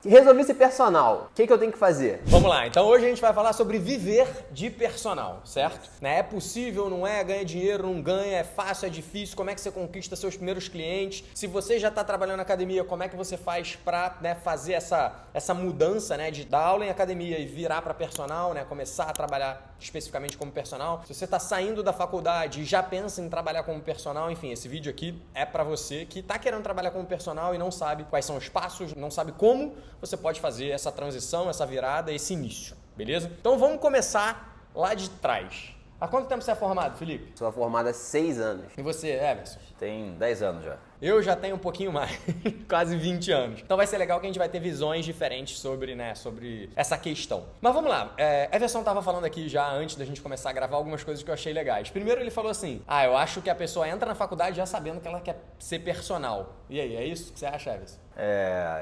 Resolvi ser personal. O que eu tenho que fazer? Vamos lá, então hoje a gente vai falar sobre viver de personal, certo? É possível, não é? Ganha dinheiro, não ganha, é fácil, é difícil, como é que você conquista seus primeiros clientes? Se você já está trabalhando na academia, como é que você faz para fazer essa mudança, de dar aula em academia e virar para personal, começar a trabalhar especificamente como personal? Se você está saindo da faculdade e já pensa em trabalhar como personal, enfim, esse vídeo aqui é para você que está querendo trabalhar como personal e não sabe quais são os passos, não sabe como você pode fazer essa transição, essa virada, esse início, beleza? Então vamos começar lá de trás. Há quanto tempo você é formado, Felipe? Sou formado há 6 anos. E você, Everson? Tem 10 anos já. Eu já tenho um pouquinho mais, quase 20 anos. Então vai ser legal que a gente vai ter visões diferentes sobre essa questão. Mas vamos lá, Everson estava falando aqui já antes da gente começar a gravar algumas coisas que eu achei legais. Primeiro ele falou assim, eu acho que a pessoa entra na faculdade já sabendo que ela quer ser personal. E aí, é isso que você acha, Everson?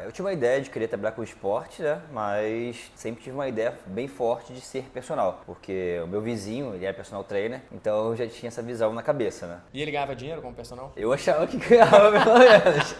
Eu tive uma ideia de querer trabalhar com esporte, mas sempre tive uma ideia bem forte de ser personal, porque o meu vizinho, ele era personal trainer, então eu já tinha essa visão na cabeça, E ele ganhava dinheiro como personal? Eu achava que ganhava pelo menos.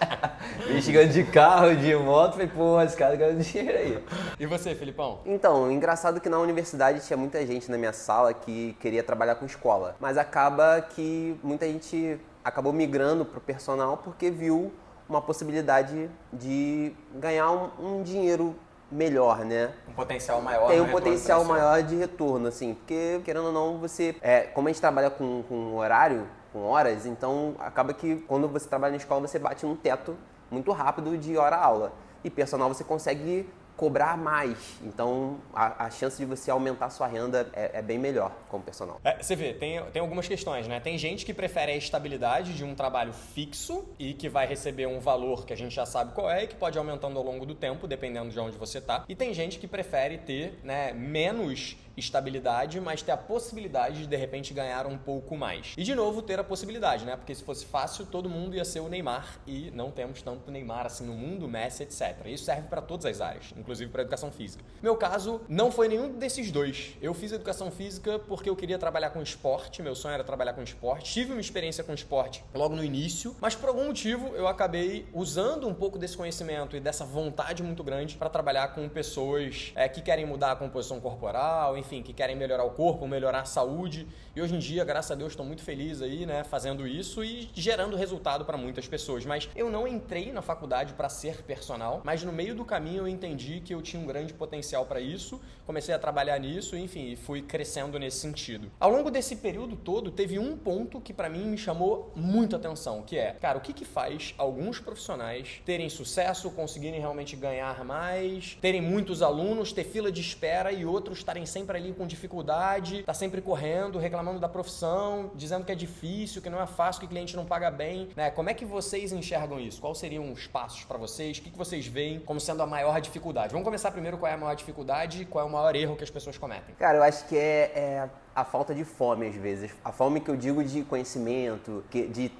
E chegando de carro, de moto, falei, pô, esse cara ganhando dinheiro aí. E você, Filipão? Então, engraçado que na universidade tinha muita gente na minha sala que queria trabalhar com escola, mas acaba que muita gente acabou migrando pro personal porque viu uma possibilidade de ganhar um dinheiro melhor, Um potencial maior. Tem um potencial maior de retorno, assim, porque querendo ou não, você, como a gente trabalha com horário, com horas, então acaba que quando você trabalha na escola você bate num teto muito rápido de hora-aula. E personal você consegue cobrar mais, então a chance de você aumentar a sua renda é bem melhor como personal. Você vê, tem algumas questões, Tem gente que prefere a estabilidade de um trabalho fixo e que vai receber um valor que a gente já sabe qual é e que pode ir aumentando ao longo do tempo, dependendo de onde você tá. E tem gente que prefere ter menos estabilidade, mas ter a possibilidade de repente ganhar um pouco mais. E de novo ter a possibilidade, Porque se fosse fácil, todo mundo ia ser o Neymar e não temos tanto Neymar assim no mundo, Messi, etc. Isso serve para todas as áreas, inclusive para educação física. Meu caso não foi nenhum desses dois. Eu fiz educação física porque eu queria trabalhar com esporte, meu sonho era trabalhar com esporte. Tive uma experiência com esporte logo no início, mas por algum motivo eu acabei usando um pouco desse conhecimento e dessa vontade muito grande para trabalhar com pessoas que querem mudar a composição corporal, enfim, que querem melhorar o corpo, melhorar a saúde. E hoje em dia, graças a Deus, estou muito feliz aí, fazendo isso e gerando resultado para muitas pessoas. Mas eu não entrei na faculdade para ser personal, mas no meio do caminho eu entendi que eu tinha um grande potencial para isso, comecei a trabalhar nisso, enfim, e fui crescendo nesse sentido. Ao longo desse período todo, teve um ponto que para mim me chamou muita atenção, que é, cara, o que faz alguns profissionais terem sucesso, conseguirem realmente ganhar mais, terem muitos alunos, ter fila de espera e outros estarem sempre ali com dificuldade, tá sempre correndo, reclamando da profissão, dizendo que é difícil, que não é fácil, que o cliente não paga bem, Como é que vocês enxergam isso? Quais seriam os passos para vocês? O que vocês veem como sendo a maior dificuldade? Vamos começar primeiro qual é a maior dificuldade e qual é o maior erro que as pessoas cometem. Cara, eu acho que é a falta de fome às vezes. A fome que eu digo de conhecimento, de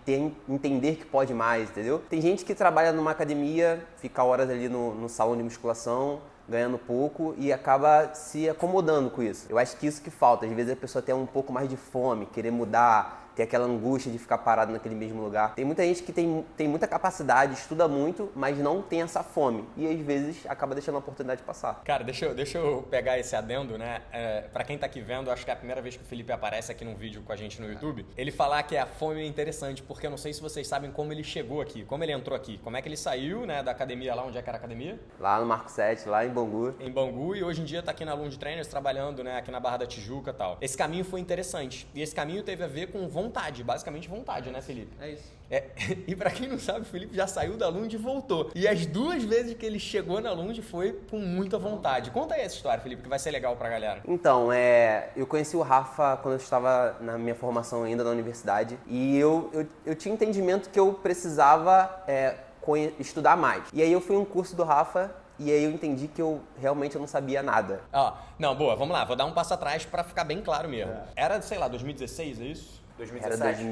entender que pode mais, entendeu? Tem gente que trabalha numa academia, fica horas ali no salão de musculação, ganhando pouco e acaba se acomodando com isso. Eu acho que isso que falta. Às vezes a pessoa tem um pouco mais de fome, querer mudar, ter aquela angústia de ficar parado naquele mesmo lugar. Tem muita gente que tem muita capacidade, estuda muito, mas não tem essa fome. E às vezes acaba deixando a oportunidade passar. Cara, deixa eu pegar esse adendo, Pra quem tá aqui vendo, acho que é a primeira vez que o Felipe aparece aqui num vídeo com a gente no YouTube. Ele falar que a fome é interessante, porque eu não sei se vocês sabem como ele chegou aqui, como ele entrou aqui, como é que ele saiu, da academia lá, onde é que era a academia? Lá no Marco 7, lá em Bangu. Em Bangu, e hoje em dia tá aqui na Lund Trainers, trabalhando, aqui na Barra da Tijuca e tal. Esse caminho foi interessante. E esse caminho teve a ver com vontade, basicamente vontade, Felipe? É isso. E pra quem não sabe, o Felipe já saiu da Lund e voltou. E as 2 vezes que ele chegou na Lund foi com muita vontade. Conta aí essa história, Felipe, que vai ser legal pra galera. Então, eu conheci o Rafa quando eu estava na minha formação ainda na universidade. E eu tinha entendimento que eu precisava estudar mais. E aí eu fui em um curso do Rafa. E aí eu entendi que eu realmente não sabia nada. Não, boa, vamos lá, vou dar um passo atrás pra ficar bem claro mesmo. Era, sei lá, 2016, é isso? 2017? Era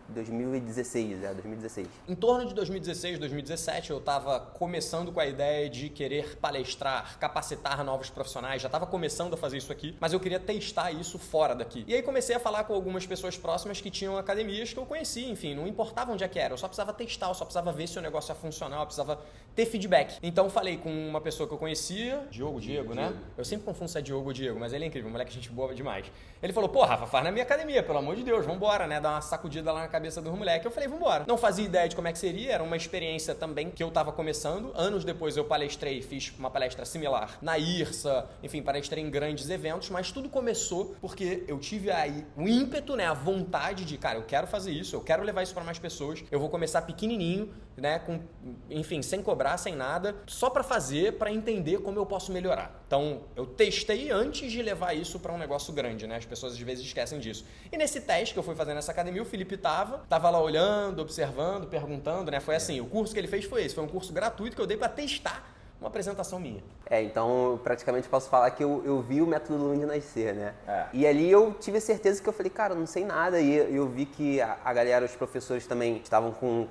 2016, 2016. Em torno de 2016, 2017, eu estava começando com a ideia de querer palestrar, capacitar novos profissionais, já estava começando a fazer isso aqui, mas eu queria testar isso fora daqui. E aí comecei a falar com algumas pessoas próximas que tinham academias que eu conhecia, enfim, não importava onde é que era, eu só precisava testar, eu só precisava ver se o negócio ia funcionar, eu precisava ter feedback. Então falei com uma pessoa que eu conhecia, Diego, né? Eu sempre confundo se é Diogo ou Diego, mas ele é incrível, moleque, gente boa demais. Ele falou, pô, Rafa, faz na minha academia, pelo amor de Deus, vambora, né? Dar uma sacudida lá na cabeça dos moleques. Eu falei, vambora. Não fazia ideia de como é que seria, era uma experiência também que eu tava começando. Anos depois eu palestrei, fiz uma palestra similar na IRSA, enfim, palestrei em grandes eventos, mas tudo começou porque eu tive aí o ímpeto, né? A vontade de, cara, eu quero fazer isso, eu quero levar isso para mais pessoas, eu vou começar pequenininho, né? Enfim, sem cobrar, sem nada, só para fazer, para entender como eu posso melhorar. Então, eu testei antes de levar isso para um negócio grande, né? As pessoas às vezes esquecem disso. E nesse teste que eu fui fazer nessa academia, o Felipe tava lá olhando, observando, perguntando, né? Foi assim, o curso que ele fez foi esse, foi um curso gratuito que eu dei para testar uma apresentação minha. Então eu praticamente posso falar que eu vi o método Lund nascer, né? E ali eu tive a certeza que eu falei, cara, eu não sei nada. E eu vi que a galera, os professores também estavam com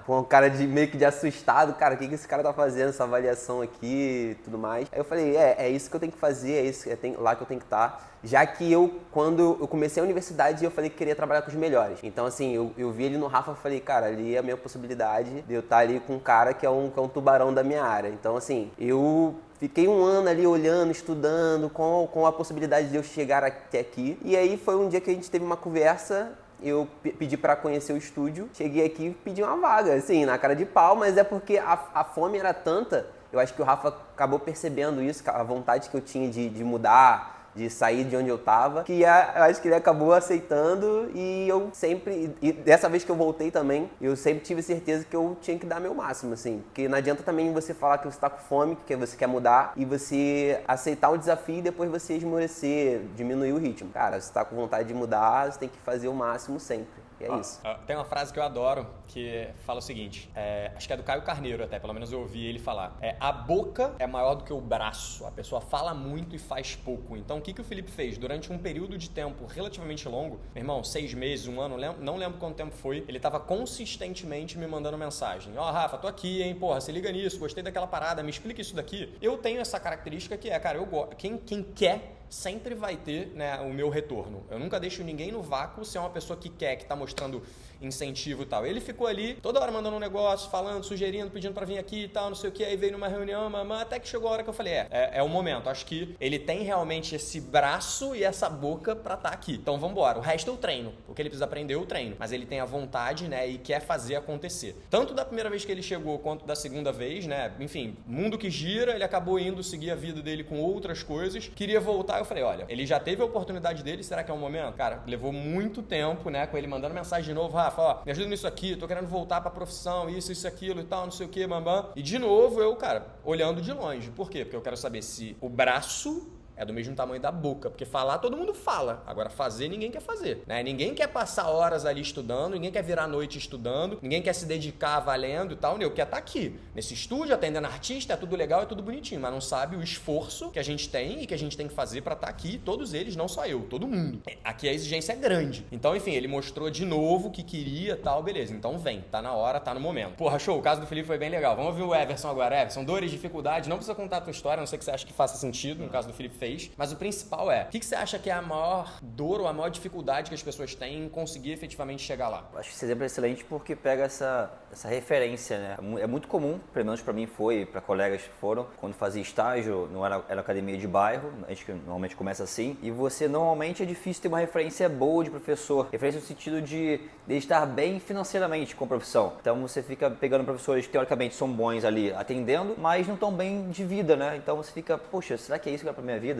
um cara de meio que de assustado. Cara, o que esse cara tá fazendo, essa avaliação aqui e tudo mais. Aí eu falei, é isso que eu tenho que fazer, lá que eu tenho que estar. Já que quando eu comecei a universidade, eu falei que queria trabalhar com os melhores. Então, assim, eu vi ele no Rafa e falei, cara, ali é a minha possibilidade de eu estar ali com um cara que é um tubarão da minha área. Então, assim, eu fiquei um ano ali olhando, estudando, com a possibilidade de eu chegar até aqui. E aí foi um dia que a gente teve uma conversa, eu pedi para conhecer o estúdio, cheguei aqui e pedi uma vaga, assim, na cara de pau, mas é porque a fome era tanta, eu acho que o Rafa acabou percebendo isso, a vontade que eu tinha de mudar, de sair de onde eu tava, que eu acho que ele acabou aceitando e eu sempre, e dessa vez que eu voltei também, eu sempre tive certeza que eu tinha que dar meu máximo, assim, porque não adianta também você falar que você tá com fome, que você quer mudar e você aceitar o desafio e depois você esmorecer, diminuir o ritmo. Cara, você tá com vontade de mudar, você tem que fazer o máximo sempre. E é isso. Tem uma frase que eu adoro que fala o seguinte, acho que é do Caio Carneiro até, pelo menos eu ouvi ele falar. A boca é maior do que o braço, a pessoa fala muito e faz pouco. Então o que o Felipe fez? Durante um período de tempo relativamente longo, meu irmão, 6 meses, 1 ano, não lembro quanto tempo foi, ele tava consistentemente me mandando mensagem. Rafa, tô aqui, hein, porra, se liga nisso, gostei daquela parada, me explica isso daqui. Eu tenho essa característica que cara, quem quer sempre vai ter, né, o meu retorno. Eu nunca deixo ninguém no vácuo se é uma pessoa que quer, que tá mostrando incentivo e tal. Ele ficou ali, toda hora mandando um negócio, falando, sugerindo, pedindo pra vir aqui e tal, não sei o que, aí veio numa reunião, até que chegou a hora que eu falei, é o momento. Acho que ele tem realmente esse braço e essa boca pra estar aqui. Então vambora. O resto eu treino. O que ele precisa aprender eu treino. Mas ele tem a vontade, né, e quer fazer acontecer. Tanto da primeira vez que ele chegou, quanto da segunda vez, né, enfim, mundo que gira, ele acabou indo seguir a vida dele com outras coisas. Queria voltar, eu falei, olha, ele já teve a oportunidade dele, será que é o momento? Cara, levou muito tempo, né, com ele mandando mensagem de novo, Rafa, me ajuda nisso aqui, tô querendo voltar pra profissão, isso, aquilo e tal, não sei o que, bambam. E de novo eu, cara, olhando de longe. Por quê? Porque eu quero saber se o braço é do mesmo tamanho da boca, porque falar todo mundo fala, agora fazer ninguém quer fazer, né? Ninguém quer passar horas ali estudando, ninguém quer virar a noite estudando, ninguém quer se dedicar valendo e tal, eu quero estar aqui, nesse estúdio, atendendo artista, é tudo legal, é tudo bonitinho, mas não sabe o esforço que a gente tem e que a gente tem que fazer pra estar aqui, todos eles, não só eu, todo mundo. Aqui a exigência é grande. Então, enfim, ele mostrou de novo que queria tal, beleza, então vem, tá na hora, tá no momento. Porra, show, o caso do Felipe foi bem legal. Vamos ouvir o Everson agora. Everson, dores, dificuldades, não precisa contar a tua história, a não ser que você acha que faça sentido, no caso do Felipe fez. Mas o principal o que você acha que é a maior dor ou a maior dificuldade que as pessoas têm em conseguir efetivamente chegar lá? Acho que esse exemplo é excelente porque pega essa referência, né? É muito comum, pelo menos para mim foi, para colegas que foram, quando fazia estágio, não era academia de bairro, a gente normalmente começa assim, e você normalmente é difícil ter uma referência boa de professor, referência no sentido de estar bem financeiramente com a profissão. Então você fica pegando professores que teoricamente são bons ali atendendo, mas não tão bem de vida, né? Então você fica, poxa, será que é isso que é pra minha vida?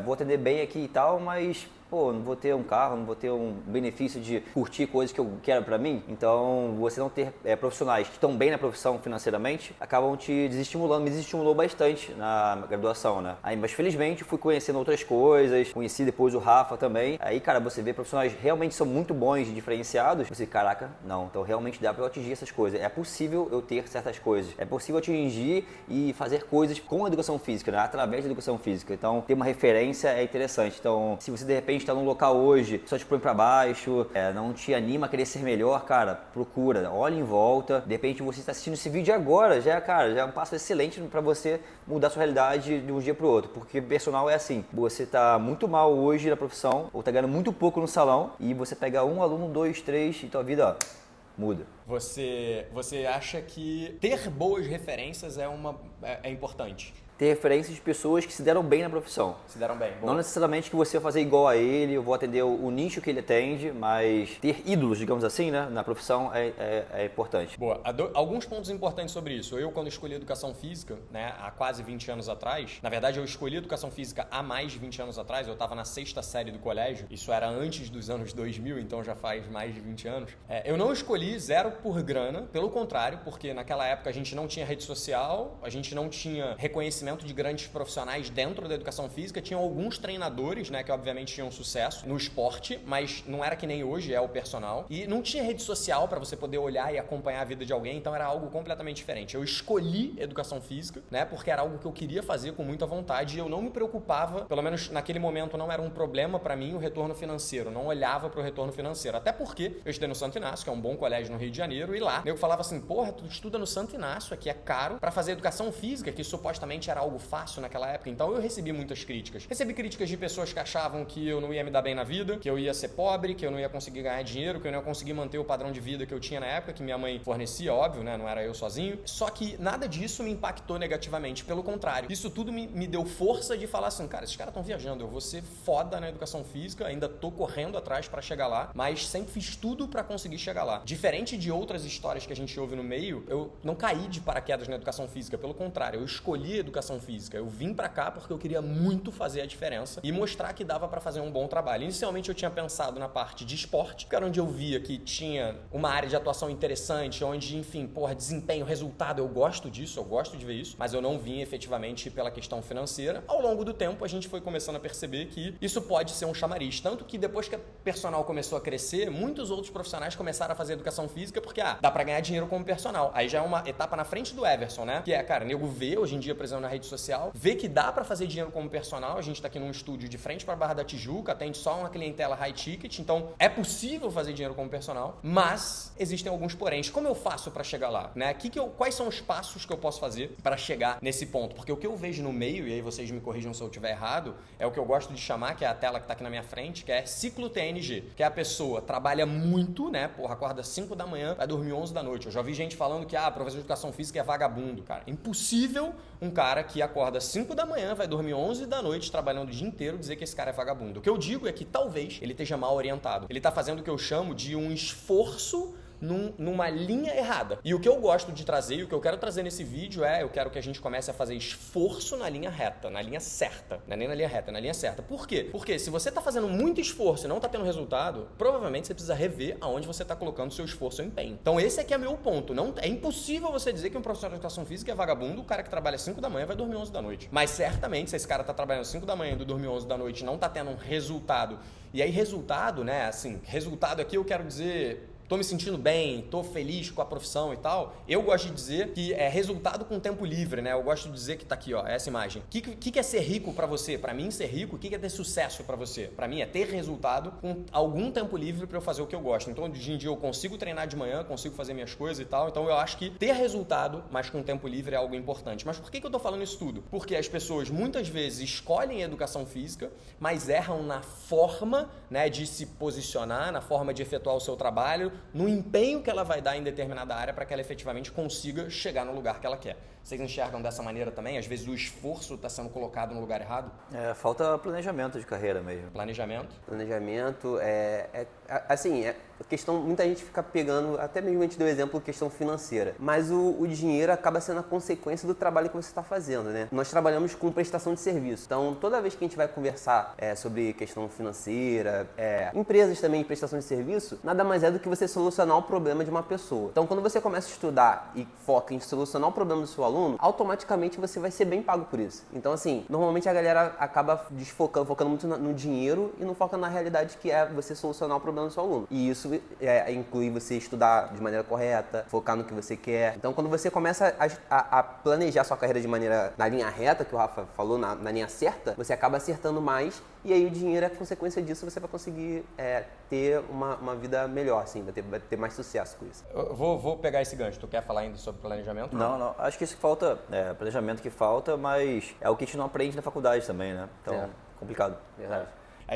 Vou atender bem aqui e tal, mas não vou ter um carro, não vou ter um benefício de curtir coisas que eu quero pra mim. Então, você não ter profissionais que estão bem na profissão financeiramente, acabam te desestimulando. Me desestimulou bastante na graduação, né? Aí, mas felizmente, fui conhecendo outras coisas, conheci depois o Rafa também. Aí, cara, você vê profissionais realmente são muito bons, diferenciados. Você, caraca, não, então realmente dá pra eu atingir essas coisas. É possível eu ter certas coisas. É possível atingir e fazer coisas com a educação física, né? Através da educação física. Então, ter uma referência é interessante. Então, se você de repente está num local hoje, só te põe para baixo, não te anima a querer ser melhor, cara, procura, olha em volta. De repente você está assistindo esse vídeo agora, já é um passo excelente para você mudar sua realidade de um dia para o outro. Porque personal é assim, você está muito mal hoje na profissão, ou está ganhando muito pouco no salão, e você pega um aluno, 2, 3, e tua vida, ó, muda. Você acha que ter boas referências é importante? Ter referências de pessoas que se deram bem na profissão. Se deram bem. Bom. Não necessariamente que você vai fazer igual a ele, eu vou atender o nicho que ele atende, mas ter ídolos, digamos assim, né, na profissão é importante. Boa. Alguns pontos importantes sobre isso. Eu, quando escolhi educação física, né, há quase 20 anos atrás, na verdade eu escolhi educação física há mais de 20 anos atrás, eu estava na 6ª série do colégio, isso era antes dos anos 2000, então já faz mais de 20 anos. Eu não escolhi zero por grana, pelo contrário, porque naquela época a gente não tinha rede social, a gente não tinha reconhecimento de grandes profissionais dentro da educação física, tinham alguns treinadores, né, que obviamente tinham sucesso no esporte, mas não era que nem hoje é o personal, e não tinha rede social para você poder olhar e acompanhar a vida de alguém, então era algo completamente diferente. Eu escolhi educação física, né, porque era algo que eu queria fazer com muita vontade e eu não me preocupava, pelo menos naquele momento não era um problema para mim o retorno financeiro, não olhava para o retorno financeiro, até porque eu estudei no Santo Inácio, que é um bom colégio no Rio de Janeiro, e lá eu falava assim, porra, tu estuda no Santo Inácio, aqui é caro, para fazer educação física, que supostamente era algo fácil naquela época, então eu recebi muitas críticas. Recebi críticas de pessoas que achavam que eu não ia me dar bem na vida, que eu ia ser pobre, que eu não ia conseguir ganhar dinheiro, que eu não ia conseguir manter o padrão de vida que eu tinha na época, que minha mãe fornecia, óbvio, né? Não era eu sozinho. Só que nada disso me impactou negativamente, pelo contrário. Isso tudo me deu força de falar assim, cara, esses caras estão viajando, eu vou ser foda na educação física, ainda tô correndo atrás para chegar lá, mas sempre fiz tudo para conseguir chegar lá. Diferente de outras histórias que a gente ouve no meio, eu não caí de paraquedas na educação física, pelo contrário, eu escolhi a educação física. Eu vim pra cá porque eu queria muito fazer a diferença e mostrar que dava pra fazer um bom trabalho. Inicialmente eu tinha pensado na parte de esporte, que era onde eu via que tinha uma área de atuação interessante, onde, enfim, desempenho, resultado, eu gosto disso, eu gosto de ver isso, mas eu não vim efetivamente pela questão financeira. Ao longo do tempo, a gente foi começando a perceber que isso pode ser um chamariz. Tanto que depois que a personal começou a crescer, muitos outros profissionais começaram a fazer educação física porque, dá pra ganhar dinheiro como personal. Aí já é uma etapa na frente do Everson, né? Que cara, nego vê hoje em dia, por exemplo, na rede social, vê que dá para fazer dinheiro como personal. A gente tá aqui num estúdio de frente para a Barra da Tijuca, atende só uma clientela high ticket, então é possível fazer dinheiro como personal, mas existem alguns poréns. Como eu faço para chegar lá, né? Quais são os passos que eu posso fazer para chegar nesse ponto? Porque o que eu vejo no meio, e aí vocês me corrijam se eu estiver errado, é o que eu gosto de chamar, que é a tela que tá aqui na minha frente, que é ciclo TNG, que é a pessoa trabalha muito, né? Acorda 5 da manhã, vai dormir 11 da noite. Eu já vi gente falando que, professor de educação física é vagabundo. Cara, impossível um cara que acorda 5 da manhã, vai dormir 11 da noite, trabalhando o dia inteiro, dizer que esse cara é vagabundo. O que eu digo é que talvez ele esteja mal orientado. Ele está fazendo o que eu chamo de um esforço numa linha errada. E o que eu gosto de trazer, e o que eu quero trazer nesse vídeo eu quero que a gente comece a fazer esforço na linha reta, na linha certa. Não é nem na linha reta, é na linha certa. Por quê? Porque se você está fazendo muito esforço e não está tendo resultado, provavelmente você precisa rever aonde você está colocando o seu esforço e empenho. Então esse aqui é meu ponto. É impossível você dizer que um profissional de educação física é vagabundo, o cara que trabalha 5 da manhã vai dormir 11 da noite. Mas certamente, se esse cara está trabalhando 5 da manhã e dormir 11 da noite e não está tendo um resultado, e aí resultado, né, assim, resultado aqui eu quero dizer... Tô me sentindo bem, tô feliz com a profissão e tal. Eu gosto de dizer que é resultado com tempo livre, né? Eu gosto de dizer que tá aqui, essa imagem. O que é ser rico pra você? Pra mim, ser rico, o que é ter sucesso pra você? Pra mim, é ter resultado com algum tempo livre pra eu fazer o que eu gosto. Então, hoje em dia, eu consigo treinar de manhã, consigo fazer minhas coisas e tal. Então, eu acho que ter resultado, mas com tempo livre, é algo importante. Mas por que eu tô falando isso tudo? Porque as pessoas, muitas vezes, escolhem a educação física, mas erram na forma, né, de se posicionar, na forma de efetuar o seu trabalho, no empenho que ela vai dar em determinada área para que ela efetivamente consiga chegar no lugar que ela quer. Vocês enxergam dessa maneira também? Às vezes o esforço está sendo colocado no lugar errado? Falta planejamento de carreira mesmo. Planejamento? Planejamento questão, muita gente fica pegando, até mesmo a gente deu exemplo, questão financeira, mas o dinheiro acaba sendo a consequência do trabalho que você está fazendo, né? Nós trabalhamos com prestação de serviço, então toda vez que a gente vai conversar sobre questão financeira, empresas também de prestação de serviço, nada mais é do que você você solucionar o problema de uma pessoa. Então, quando você começa a estudar e foca em solucionar o problema do seu aluno, automaticamente você vai ser bem pago por isso. Então, assim, normalmente a galera acaba focando muito no dinheiro e não foca na realidade que é você solucionar o problema do seu aluno. E isso inclui você estudar de maneira correta, focar no que você quer. Então, quando você começa a planejar sua carreira de maneira na linha reta, que o Rafa falou, na linha certa, você acaba acertando mais e aí o dinheiro é consequência disso, você vai conseguir ter uma vida melhor, assim, vai ter mais sucesso com isso. Eu vou pegar esse gancho. Tu quer falar ainda sobre planejamento? Não. Acho que isso que falta, planejamento que falta, mas é o que a gente não aprende na faculdade também, né? Então, complicado. Verdade.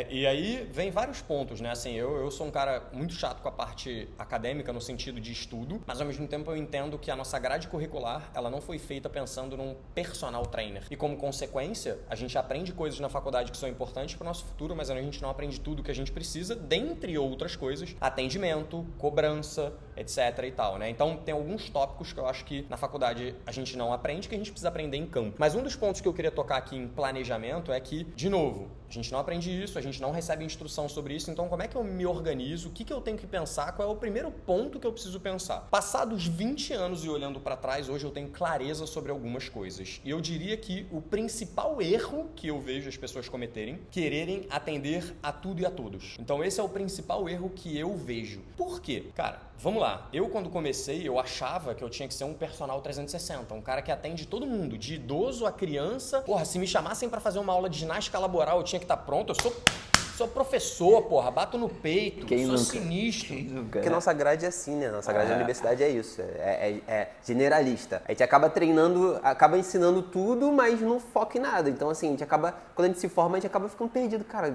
E aí vem vários pontos, né? Assim, eu sou um cara muito chato com a parte acadêmica no sentido de estudo, mas ao mesmo tempo eu entendo que a nossa grade curricular, ela não foi feita pensando num personal trainer. E como consequência, a gente aprende coisas na faculdade que são importantes para o nosso futuro, mas a gente não aprende tudo que a gente precisa, dentre outras coisas, atendimento, cobrança, etc e tal, né? Então tem alguns tópicos que eu acho que na faculdade a gente não aprende, que a gente precisa aprender em campo. Mas um dos pontos que eu queria tocar aqui em planejamento é que, de novo, a gente não aprende isso, a gente não recebe instrução sobre isso, então como é que eu me organizo? O que eu tenho que pensar? Qual é o primeiro ponto que eu preciso pensar? Passados 20 anos e olhando para trás, hoje eu tenho clareza sobre algumas coisas. E eu diria que o principal erro que eu vejo as pessoas cometerem, quererem atender a tudo e a todos. Então esse é o principal erro que eu vejo. Por quê? Cara, vamos lá. Eu quando comecei, eu achava que eu tinha que ser um personal 360, um cara que atende todo mundo, de idoso a criança. Porra, se me chamassem para fazer uma aula de ginástica laboral, eu tinha que estar pronto. Eu sou professor, porra, bato no peito, sou sinistro. Porque nossa grade é assim, né? Nossa grade da universidade é isso, é generalista. A gente acaba treinando, acaba ensinando tudo, mas não foca em nada. Então, assim, quando a gente se forma, a gente acaba ficando perdido. Cara,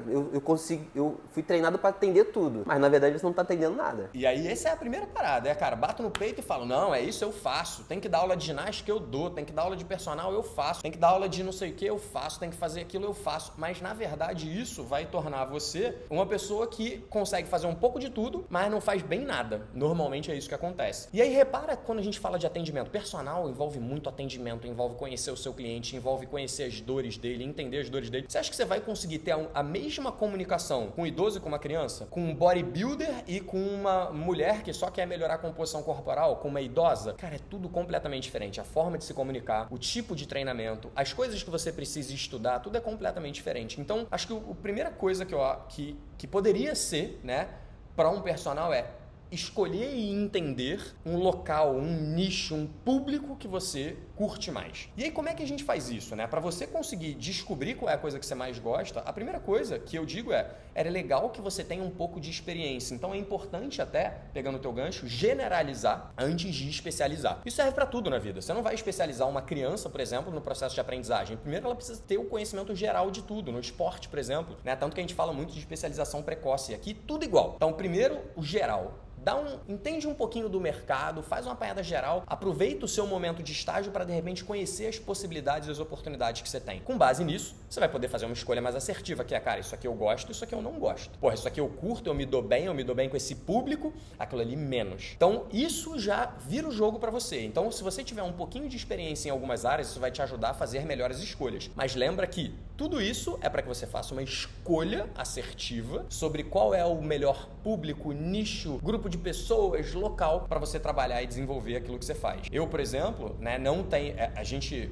eu fui treinado pra atender tudo, mas na verdade você não tá atendendo nada. E aí, essa é a primeira parada, cara, bato no peito e falo, não, é isso, eu faço. Tem que dar aula de ginástica, eu dou. Tem que dar aula de personal, eu faço. Tem que dar aula de não sei o que, eu faço. Tem que fazer aquilo, eu faço. Mas, na verdade, isso vai tornar você uma pessoa que consegue fazer um pouco de tudo, mas não faz bem nada. Normalmente é isso que acontece. E aí repara quando a gente fala de atendimento. Personal envolve muito atendimento, envolve conhecer o seu cliente, envolve conhecer as dores dele, entender as dores dele. Você acha que você vai conseguir ter a mesma comunicação com um idoso e com uma criança? Com um bodybuilder e com uma mulher que só quer melhorar a composição corporal? Com uma idosa? Cara, é tudo completamente diferente. A forma de se comunicar, o tipo de treinamento, as coisas que você precisa estudar, tudo é completamente diferente. Então, acho que a primeira coisa que poderia ser, né, para um personal é escolher e entender um local, um nicho, um público que você curte mais. E aí, como é que a gente faz isso, né? Para você conseguir descobrir qual é a coisa que você mais gosta, a primeira coisa que eu digo é legal que você tenha um pouco de experiência. Então, é importante até, pegando o teu gancho, generalizar antes de especializar. Isso serve para tudo na vida. Você não vai especializar uma criança, por exemplo, no processo de aprendizagem. Primeiro, ela precisa ter o conhecimento geral de tudo. No esporte, por exemplo, né? Tanto que a gente fala muito de especialização precoce. E aqui, tudo igual. Então, primeiro, o geral. Entende um pouquinho do mercado, faz uma apanhada geral, aproveita o seu momento de estágio para de repente conhecer as possibilidades e as oportunidades que você tem. Com base nisso, você vai poder fazer uma escolha mais assertiva, que é, cara, isso aqui eu gosto, isso aqui eu não gosto. Porra, isso aqui eu curto, eu me dou bem com esse público, aquilo ali menos. Então, isso já vira o jogo para você. Então, se você tiver um pouquinho de experiência em algumas áreas, isso vai te ajudar a fazer melhores escolhas. Mas lembra que tudo isso é para que você faça uma escolha assertiva sobre qual é o melhor público, nicho, grupo de pessoas, local, para você trabalhar e desenvolver aquilo que você faz. Eu, por exemplo, né, não tem...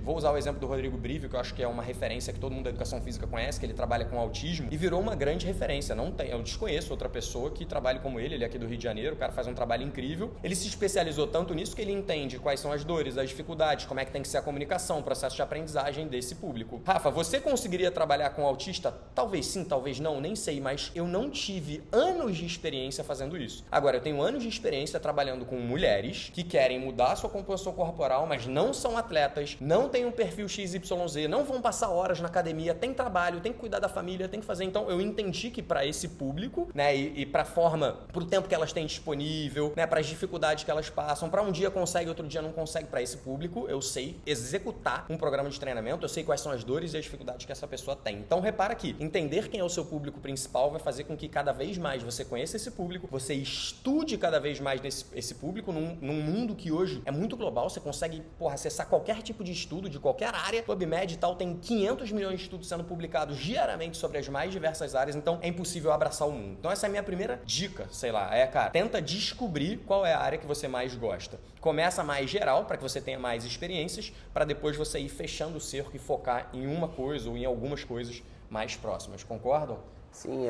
vou usar o exemplo do Rodrigo Brivio, que eu acho que é uma referência que todo mundo da educação física conhece, que ele trabalha com autismo e virou uma grande referência. Eu desconheço outra pessoa que trabalhe como ele é aqui do Rio de Janeiro, o cara faz um trabalho incrível. Ele se especializou tanto nisso que ele entende quais são as dores, as dificuldades, como é que tem que ser a comunicação, o processo de aprendizagem desse público. Rafa, você conseguiria trabalhar com autista? Talvez sim, talvez não, nem sei, mas eu não tive anos de experiência fazendo isso. Agora, eu tenho anos de experiência trabalhando com mulheres que querem mudar a sua composição corporal, mas não são atletas, não têm um perfil XYZ, não vão passar horas na academia, tem trabalho, tem que cuidar da família, tem que fazer. Então, eu entendi que para esse público, né, e para a forma, para o tempo que elas têm disponível, né, para as dificuldades que elas passam, para um dia consegue, outro dia não consegue, para esse público, eu sei executar um programa de treinamento, eu sei quais são as dores e as dificuldades que essa pessoa tem. Então repara que entender quem é o seu público principal vai fazer com que cada vez mais você conheça esse público, você estude cada vez mais esse público num mundo que hoje é muito global, você consegue, acessar qualquer tipo de estudo, de qualquer área. PubMed e tal tem 500 milhões de estudos sendo publicados diariamente sobre as mais diversas áreas, então é impossível abraçar o mundo. Então essa é a minha primeira dica, cara, tenta descobrir qual é a área que você mais gosta. Começa mais geral, para que você tenha mais experiências, para depois você ir fechando o cerco e focar em uma coisa ou em algumas coisas mais próximas. Concordam? Sim,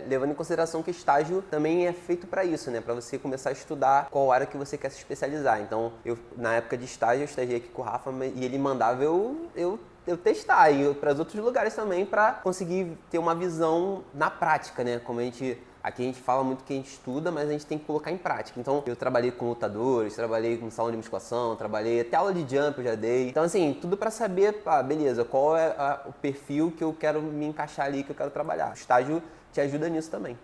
levando em consideração que estágio também é feito para isso, né? Para você começar a estudar qual área que você quer se especializar. Então, na época de estágio, eu estagiei aqui com o Rafa e ele mandava eu testar e ir para os outros lugares também para conseguir ter uma visão na prática, né? Como aqui a gente fala muito que a gente estuda, mas a gente tem que colocar em prática. Então, eu trabalhei com lutadores, trabalhei com salão de musculação, até aula de jump eu já dei. Então, assim, tudo para saber, beleza, qual é o perfil que eu quero me encaixar ali, que eu quero trabalhar. O estágio te ajuda nisso também.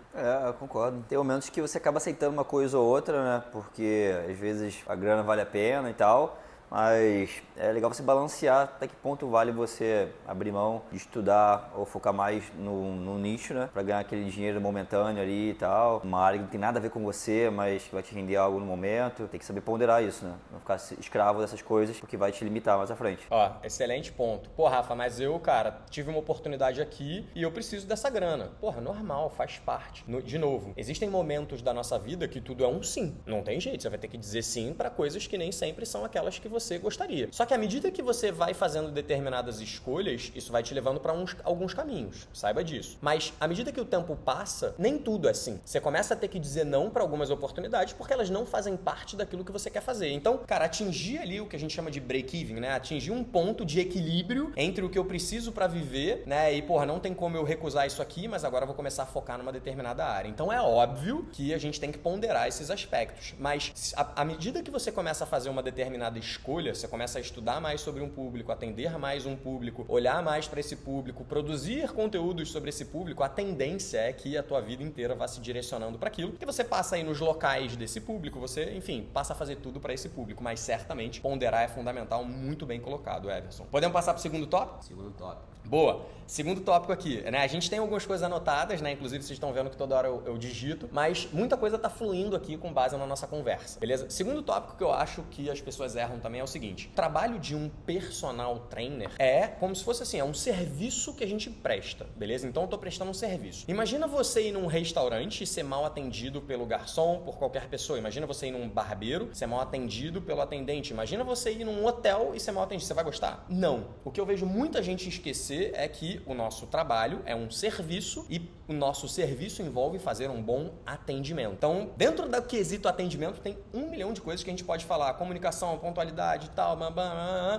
Eu concordo. Tem momentos que você acaba aceitando uma coisa ou outra, né? Porque, às vezes, a grana vale a pena e tal. Mas é legal você balancear até que ponto vale você abrir mão de estudar ou focar mais no nicho, né? Pra ganhar aquele dinheiro momentâneo ali e tal. Uma área que não tem nada a ver com você, mas que vai te render algo no momento. Tem que saber ponderar isso, né? Não ficar escravo dessas coisas, porque vai te limitar mais à frente. Excelente ponto. Rafa, mas eu, tive uma oportunidade aqui e eu preciso dessa grana. Normal, faz parte. De novo, existem momentos da nossa vida que tudo é um sim. Não tem jeito, você vai ter que dizer sim para coisas que nem sempre são aquelas que você gostaria. Só que à medida que você vai fazendo determinadas escolhas, isso vai te levando para alguns caminhos, saiba disso. Mas à medida que o tempo passa, nem tudo é assim. Você começa a ter que dizer não para algumas oportunidades porque elas não fazem parte daquilo que você quer fazer. Então, atingir ali o que a gente chama de break-even, né? Atingir um ponto de equilíbrio entre o que eu preciso para viver, né? E, não tem como eu recusar isso aqui, mas agora eu vou começar a focar numa determinada área. Então, é óbvio que a gente tem que ponderar esses aspectos. Mas, à medida que você começa a fazer uma determinada escolha, você começa a estudar mais sobre um público, atender mais um público, olhar mais para esse público, produzir conteúdos sobre esse público, a tendência é que a tua vida inteira vá se direcionando para aquilo, e você passa aí nos locais desse público, você, enfim, passa a fazer tudo para esse público, mas certamente ponderar é fundamental, muito bem colocado, Everson. Podemos passar para o segundo tópico? Segundo tópico. Boa. Segundo tópico aqui, né? A gente tem algumas coisas anotadas, né? Inclusive vocês estão vendo que toda hora eu digito, mas muita coisa tá fluindo aqui com base na nossa conversa, beleza? Segundo tópico que eu acho que as pessoas erram também é o seguinte: o trabalho de um personal trainer é como se fosse assim, é um serviço que a gente presta, beleza? Então eu tô prestando um serviço. Imagina você ir num restaurante e ser mal atendido pelo garçom, por qualquer pessoa. Imagina você ir num barbeiro, ser mal atendido pelo atendente. Imagina você ir num hotel e ser mal atendido. Você vai gostar? Não. O que eu vejo muita gente esquecer é que o nosso trabalho é um serviço e o nosso serviço envolve fazer um bom atendimento. Então, dentro do quesito atendimento, tem 1 milhão de coisas que a gente pode falar. Comunicação, pontualidade e tal,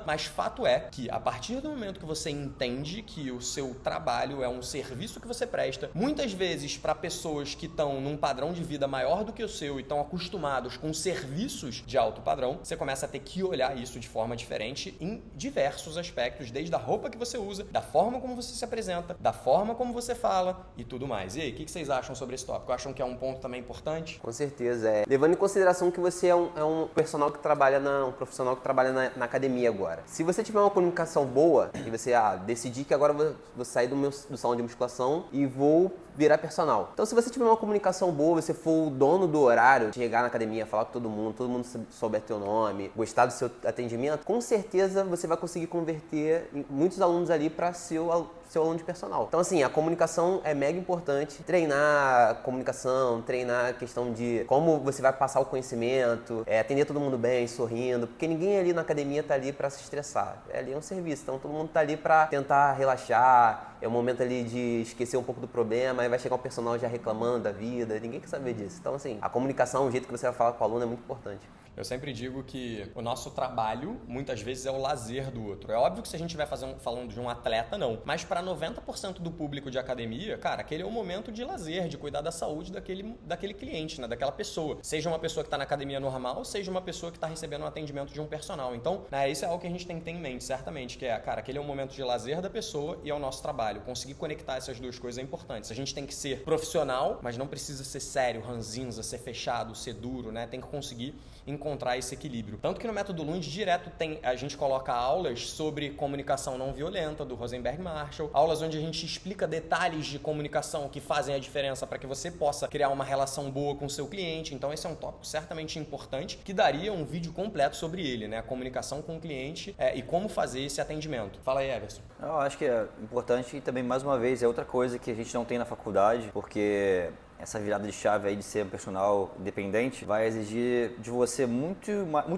mas fato é que a partir do momento que você entende que o seu trabalho é um serviço que você presta, muitas vezes para pessoas que estão num padrão de vida maior do que o seu e estão acostumados com serviços de alto padrão, você começa a ter que olhar isso de forma diferente em diversos aspectos, desde a roupa que você usa, da forma como você se apresenta, da forma como você fala e tudo mais. E aí, o que vocês acham sobre esse tópico? Acham que é um ponto também importante? Com certeza. Levando em consideração que você é um personal que trabalha um profissional que trabalha na academia agora. Se você tiver uma comunicação boa e você decidir que agora vou sair do salão de musculação e vou virar personal. Então, se você tiver uma comunicação boa, você for o dono do horário, chegar na academia, falar com todo mundo souber teu nome, gostar do seu atendimento, com certeza você vai conseguir converter muitos alunos ali para seu aluno de personal. Então, assim, a comunicação é mega importante. Treinar a comunicação, treinar a questão de como você vai passar o conhecimento, atender todo mundo bem, sorrindo, porque ninguém ali na academia tá ali para se estressar. Ali é um serviço, então todo mundo tá ali para tentar relaxar, é um momento ali de esquecer um pouco do problema, aí vai chegar um personal já reclamando da vida, ninguém quer saber disso. Então, assim, a comunicação, o jeito que você vai falar com o aluno é muito importante. Eu sempre digo que o nosso trabalho, muitas vezes, é o lazer do outro. É óbvio que se a gente vai falando de um atleta, não. Mas para 90% do público de academia, cara, aquele é um momento de lazer, de cuidar da saúde daquele cliente, né? Daquela pessoa. Seja uma pessoa que está na academia normal, seja uma pessoa que está recebendo um atendimento de um personal. Então, isso é algo que a gente tem que ter em mente, certamente, que aquele é um momento de lazer da pessoa e é o nosso trabalho. Conseguir conectar essas duas coisas é importante. A gente tem que ser profissional, mas não precisa ser sério, ranzinza, ser fechado, ser duro, né? Tem que conseguir encontrar esse equilíbrio. Tanto que no método Lund direto a gente coloca aulas sobre comunicação não violenta do Rosenberg Marshall, aulas onde a gente explica detalhes de comunicação que fazem a diferença para que você possa criar uma relação boa com o seu cliente. Então esse é um tópico certamente importante que daria um vídeo completo sobre ele, né? A comunicação com o cliente e como fazer esse atendimento. Fala aí, Everson. Eu acho que é importante e também, mais uma vez, é outra coisa que a gente não tem na faculdade, porque essa virada de chave aí de ser um personal independente vai exigir de você muito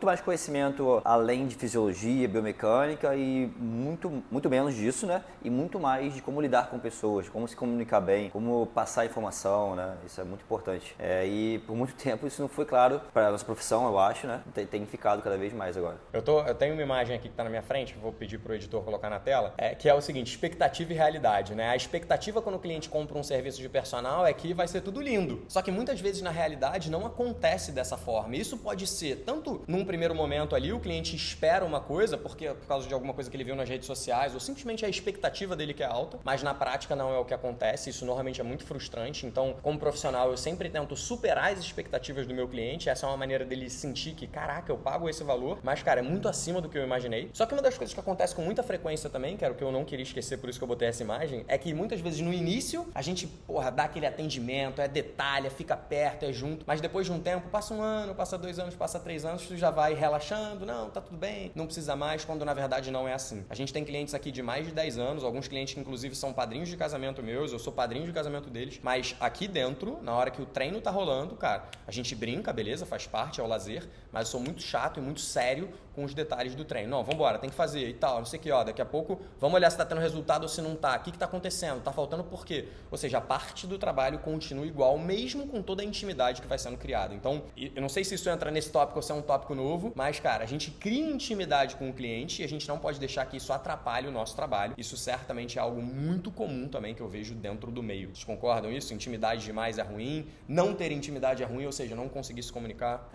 mais conhecimento além de fisiologia, biomecânica e muito menos disso, né? E muito mais de como lidar com pessoas, como se comunicar bem, como passar informação, né? Isso é muito importante. E por muito tempo isso não foi claro para a nossa profissão, eu acho, né? Tem ficado cada vez mais agora. Eu tenho uma imagem aqui que está na minha frente, vou pedir para o editor colocar na tela, que é o seguinte, expectativa e realidade, né? A expectativa quando o cliente compra um serviço de personal é que vai ser tudo lindo. Só que muitas vezes na realidade não acontece dessa forma. Isso pode ser tanto num primeiro momento ali, o cliente espera uma coisa por causa de alguma coisa que ele viu nas redes sociais ou simplesmente a expectativa dele que é alta, mas na prática não é o que acontece. Isso normalmente é muito frustrante. Então, como profissional, eu sempre tento superar as expectativas do meu cliente. Essa é uma maneira dele sentir que, caraca, eu pago esse valor, mas, cara, é muito acima do que eu imaginei. Só que uma das coisas que acontece com muita frequência também, que era o que eu não queria esquecer, por isso que eu botei essa imagem, é que muitas vezes no início a gente, dá aquele atendimento, detalhe, fica perto, junto, mas depois de um tempo, passa 1 ano, passa 2 anos, passa 3 anos, tu já vai relaxando, não, tá tudo bem, não precisa mais, quando na verdade não é assim. A gente tem clientes aqui de mais de 10 anos, alguns clientes que inclusive são padrinhos de casamento meus, eu sou padrinho de casamento deles, mas aqui dentro, na hora que o treino tá rolando, cara, a gente brinca, beleza, faz parte, é o lazer, mas eu sou muito chato e muito sério com os detalhes do treino. Não, vambora, tem que fazer e tal, não sei o que, daqui a pouco vamos olhar se tá tendo resultado ou se não tá, o que tá acontecendo, tá faltando por quê? Ou seja, a parte do trabalho continua igual, mesmo com toda a intimidade que vai sendo criada. Então, eu não sei se isso entra nesse tópico ou se é um tópico novo, mas, cara, a gente cria intimidade com o cliente e a gente não pode deixar que isso atrapalhe o nosso trabalho. Isso certamente é algo muito comum também que eu vejo dentro do meio. Vocês concordam isso? Intimidade demais é ruim, não ter intimidade é ruim, ou seja, não conseguir se comunicar.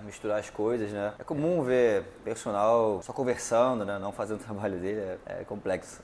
Misturar as coisas, né? É comum ver personal só conversando, né? Não fazendo o trabalho dele, é complexo.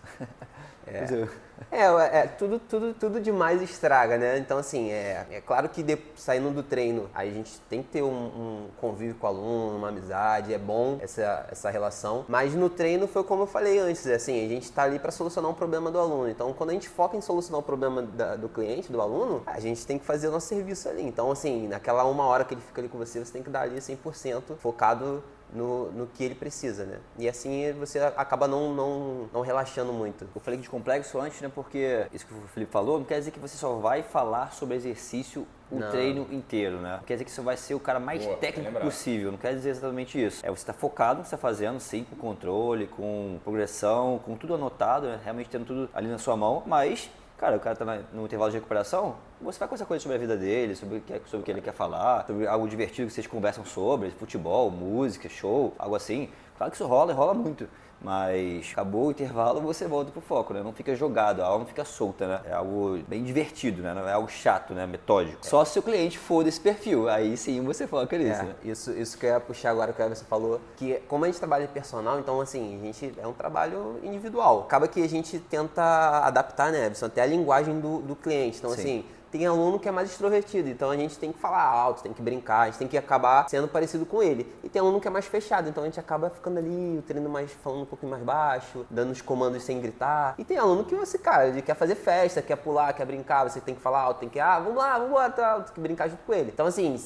Tudo demais estraga, né? Então, assim, é claro que saindo do treino, aí a gente tem que ter um convívio com o aluno, uma amizade, é bom essa relação. Mas no treino foi como eu falei antes, assim, a gente tá ali para solucionar um problema do aluno. Então, quando a gente foca em solucionar o problema do cliente, do aluno, a gente tem que fazer o nosso serviço ali. Então, assim, naquela 1 hora que ele fica ali com você, você tem que dar ali 100% focado no que ele precisa, né? E assim você acaba não relaxando muito. Eu falei de complexo antes, né? Porque isso que o Felipe falou não quer dizer que você só vai falar sobre exercício o treino inteiro, né? Não quer dizer que você vai ser o cara mais técnico possível, não quer dizer exatamente isso. Você está focado no que você está fazendo, sim, com controle, com progressão, com tudo anotado, né? Realmente tendo tudo ali na sua mão, mas... Cara, o cara tá no intervalo de recuperação, você vai conversar coisa sobre a vida dele, sobre o que ele quer falar, sobre algo divertido que vocês conversam sobre, futebol, música, show, algo assim. Claro que isso rola muito. Mas acabou o intervalo, você volta pro foco, né? Não fica jogado, a aula não fica solta, né? É algo bem divertido, né? Não é algo chato, né? Metódico. Só se o cliente for desse perfil, aí sim você foca nisso, né? Isso que eu ia puxar agora, que você falou, que como a gente trabalha em personal, então assim, a gente é um trabalho individual. Acaba que a gente tenta adaptar, né, Everson, até a linguagem do cliente. Então, sim. Assim, tem aluno que é mais extrovertido, então a gente tem que falar alto, tem que brincar, a gente tem que acabar sendo parecido com ele. E tem aluno que é mais fechado, então a gente acaba ficando ali, o treino mais, falando um pouquinho mais baixo, dando os comandos sem gritar. E tem aluno que você, cara, ele quer fazer festa, quer pular, quer brincar, você tem que falar alto, tem que, vamos lá, tá, tem que brincar junto com ele. Então assim,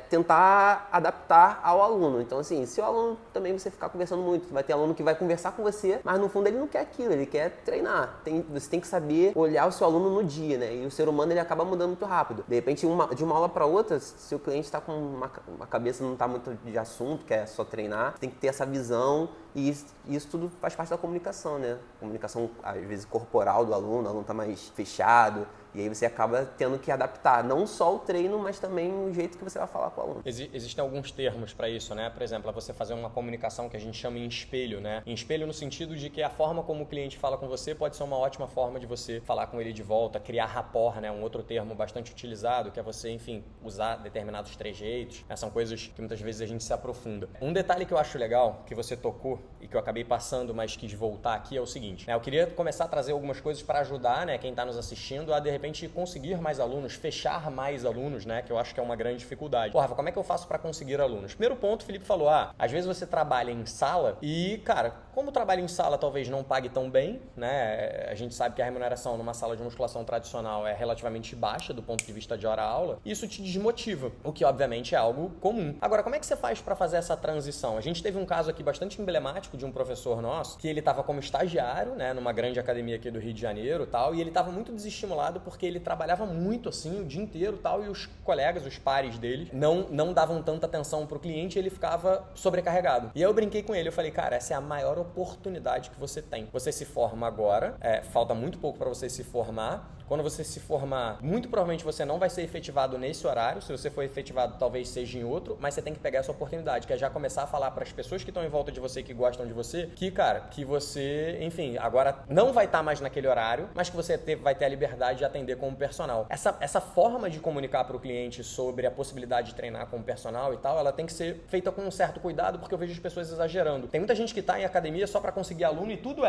tentar adaptar ao aluno. Então assim, se o aluno também você ficar conversando muito, vai ter aluno que vai conversar com você, mas no fundo ele não quer aquilo, ele quer treinar. Você tem que saber olhar o seu aluno no dia, né? E o ser humano, ele acaba mudando muito rápido. De repente, de uma aula para outra, se o cliente está com uma cabeça não está muito de assunto, quer só treinar, tem que ter essa visão e isso tudo faz parte da comunicação, né? Comunicação, às vezes, corporal do aluno, o aluno está mais fechado. E aí você acaba tendo que adaptar não só o treino, mas também o jeito que você vai falar com o aluno. Existem alguns termos para isso, né? Por exemplo, você fazer uma comunicação que a gente chama em espelho, né? Em espelho no sentido de que a forma como o cliente fala com você pode ser uma ótima forma de você falar com ele de volta, criar rapport, né? Um outro termo bastante utilizado, que é você, enfim, usar determinados trejeitos. São coisas que muitas vezes a gente se aprofunda. Um detalhe que eu acho legal, que você tocou, e que eu acabei passando, mas quis voltar aqui, é o seguinte, né? Eu queria começar a trazer algumas coisas para ajudar, né, quem está nos assistindo a, de repente, conseguir mais alunos, fechar mais alunos, né, que eu acho que é uma grande dificuldade. Pô, Rafa, como é que eu faço para conseguir alunos? Primeiro ponto, o Felipe falou, às vezes você trabalha em sala e, cara, como o trabalho em sala talvez não pague tão bem, né, a gente sabe que a remuneração numa sala de musculação tradicional é relativamente baixa do ponto de vista de hora-aula, isso te desmotiva, o que obviamente é algo comum. Agora, como é que você faz para fazer essa transição? A gente teve um caso aqui bastante emblemático de um professor nosso, que ele estava como estagiário, né, numa grande academia aqui do Rio de Janeiro e tal, e ele estava muito desestimulado porque ele trabalhava muito assim, o dia inteiro e tal, e os colegas, os pares dele, não davam tanta atenção pro cliente e ele ficava sobrecarregado. E aí eu brinquei com ele, eu falei, cara, essa é a maior oportunidade que você tem. Você se forma agora, falta muito pouco para você se formar. Quando você se formar, muito provavelmente você não vai ser efetivado nesse horário. Se você for efetivado, talvez seja em outro, mas você tem que pegar essa oportunidade, que é já começar a falar para as pessoas que estão em volta de você, que gostam de você, que, cara, que você, enfim, agora não vai estar mais naquele horário, mas que você vai ter a liberdade de atender como personal. Essa forma de comunicar para o cliente sobre a possibilidade de treinar como personal e tal, ela tem que ser feita com um certo cuidado, porque eu vejo as pessoas exagerando. Tem muita gente que está em academia só para conseguir aluno e tudo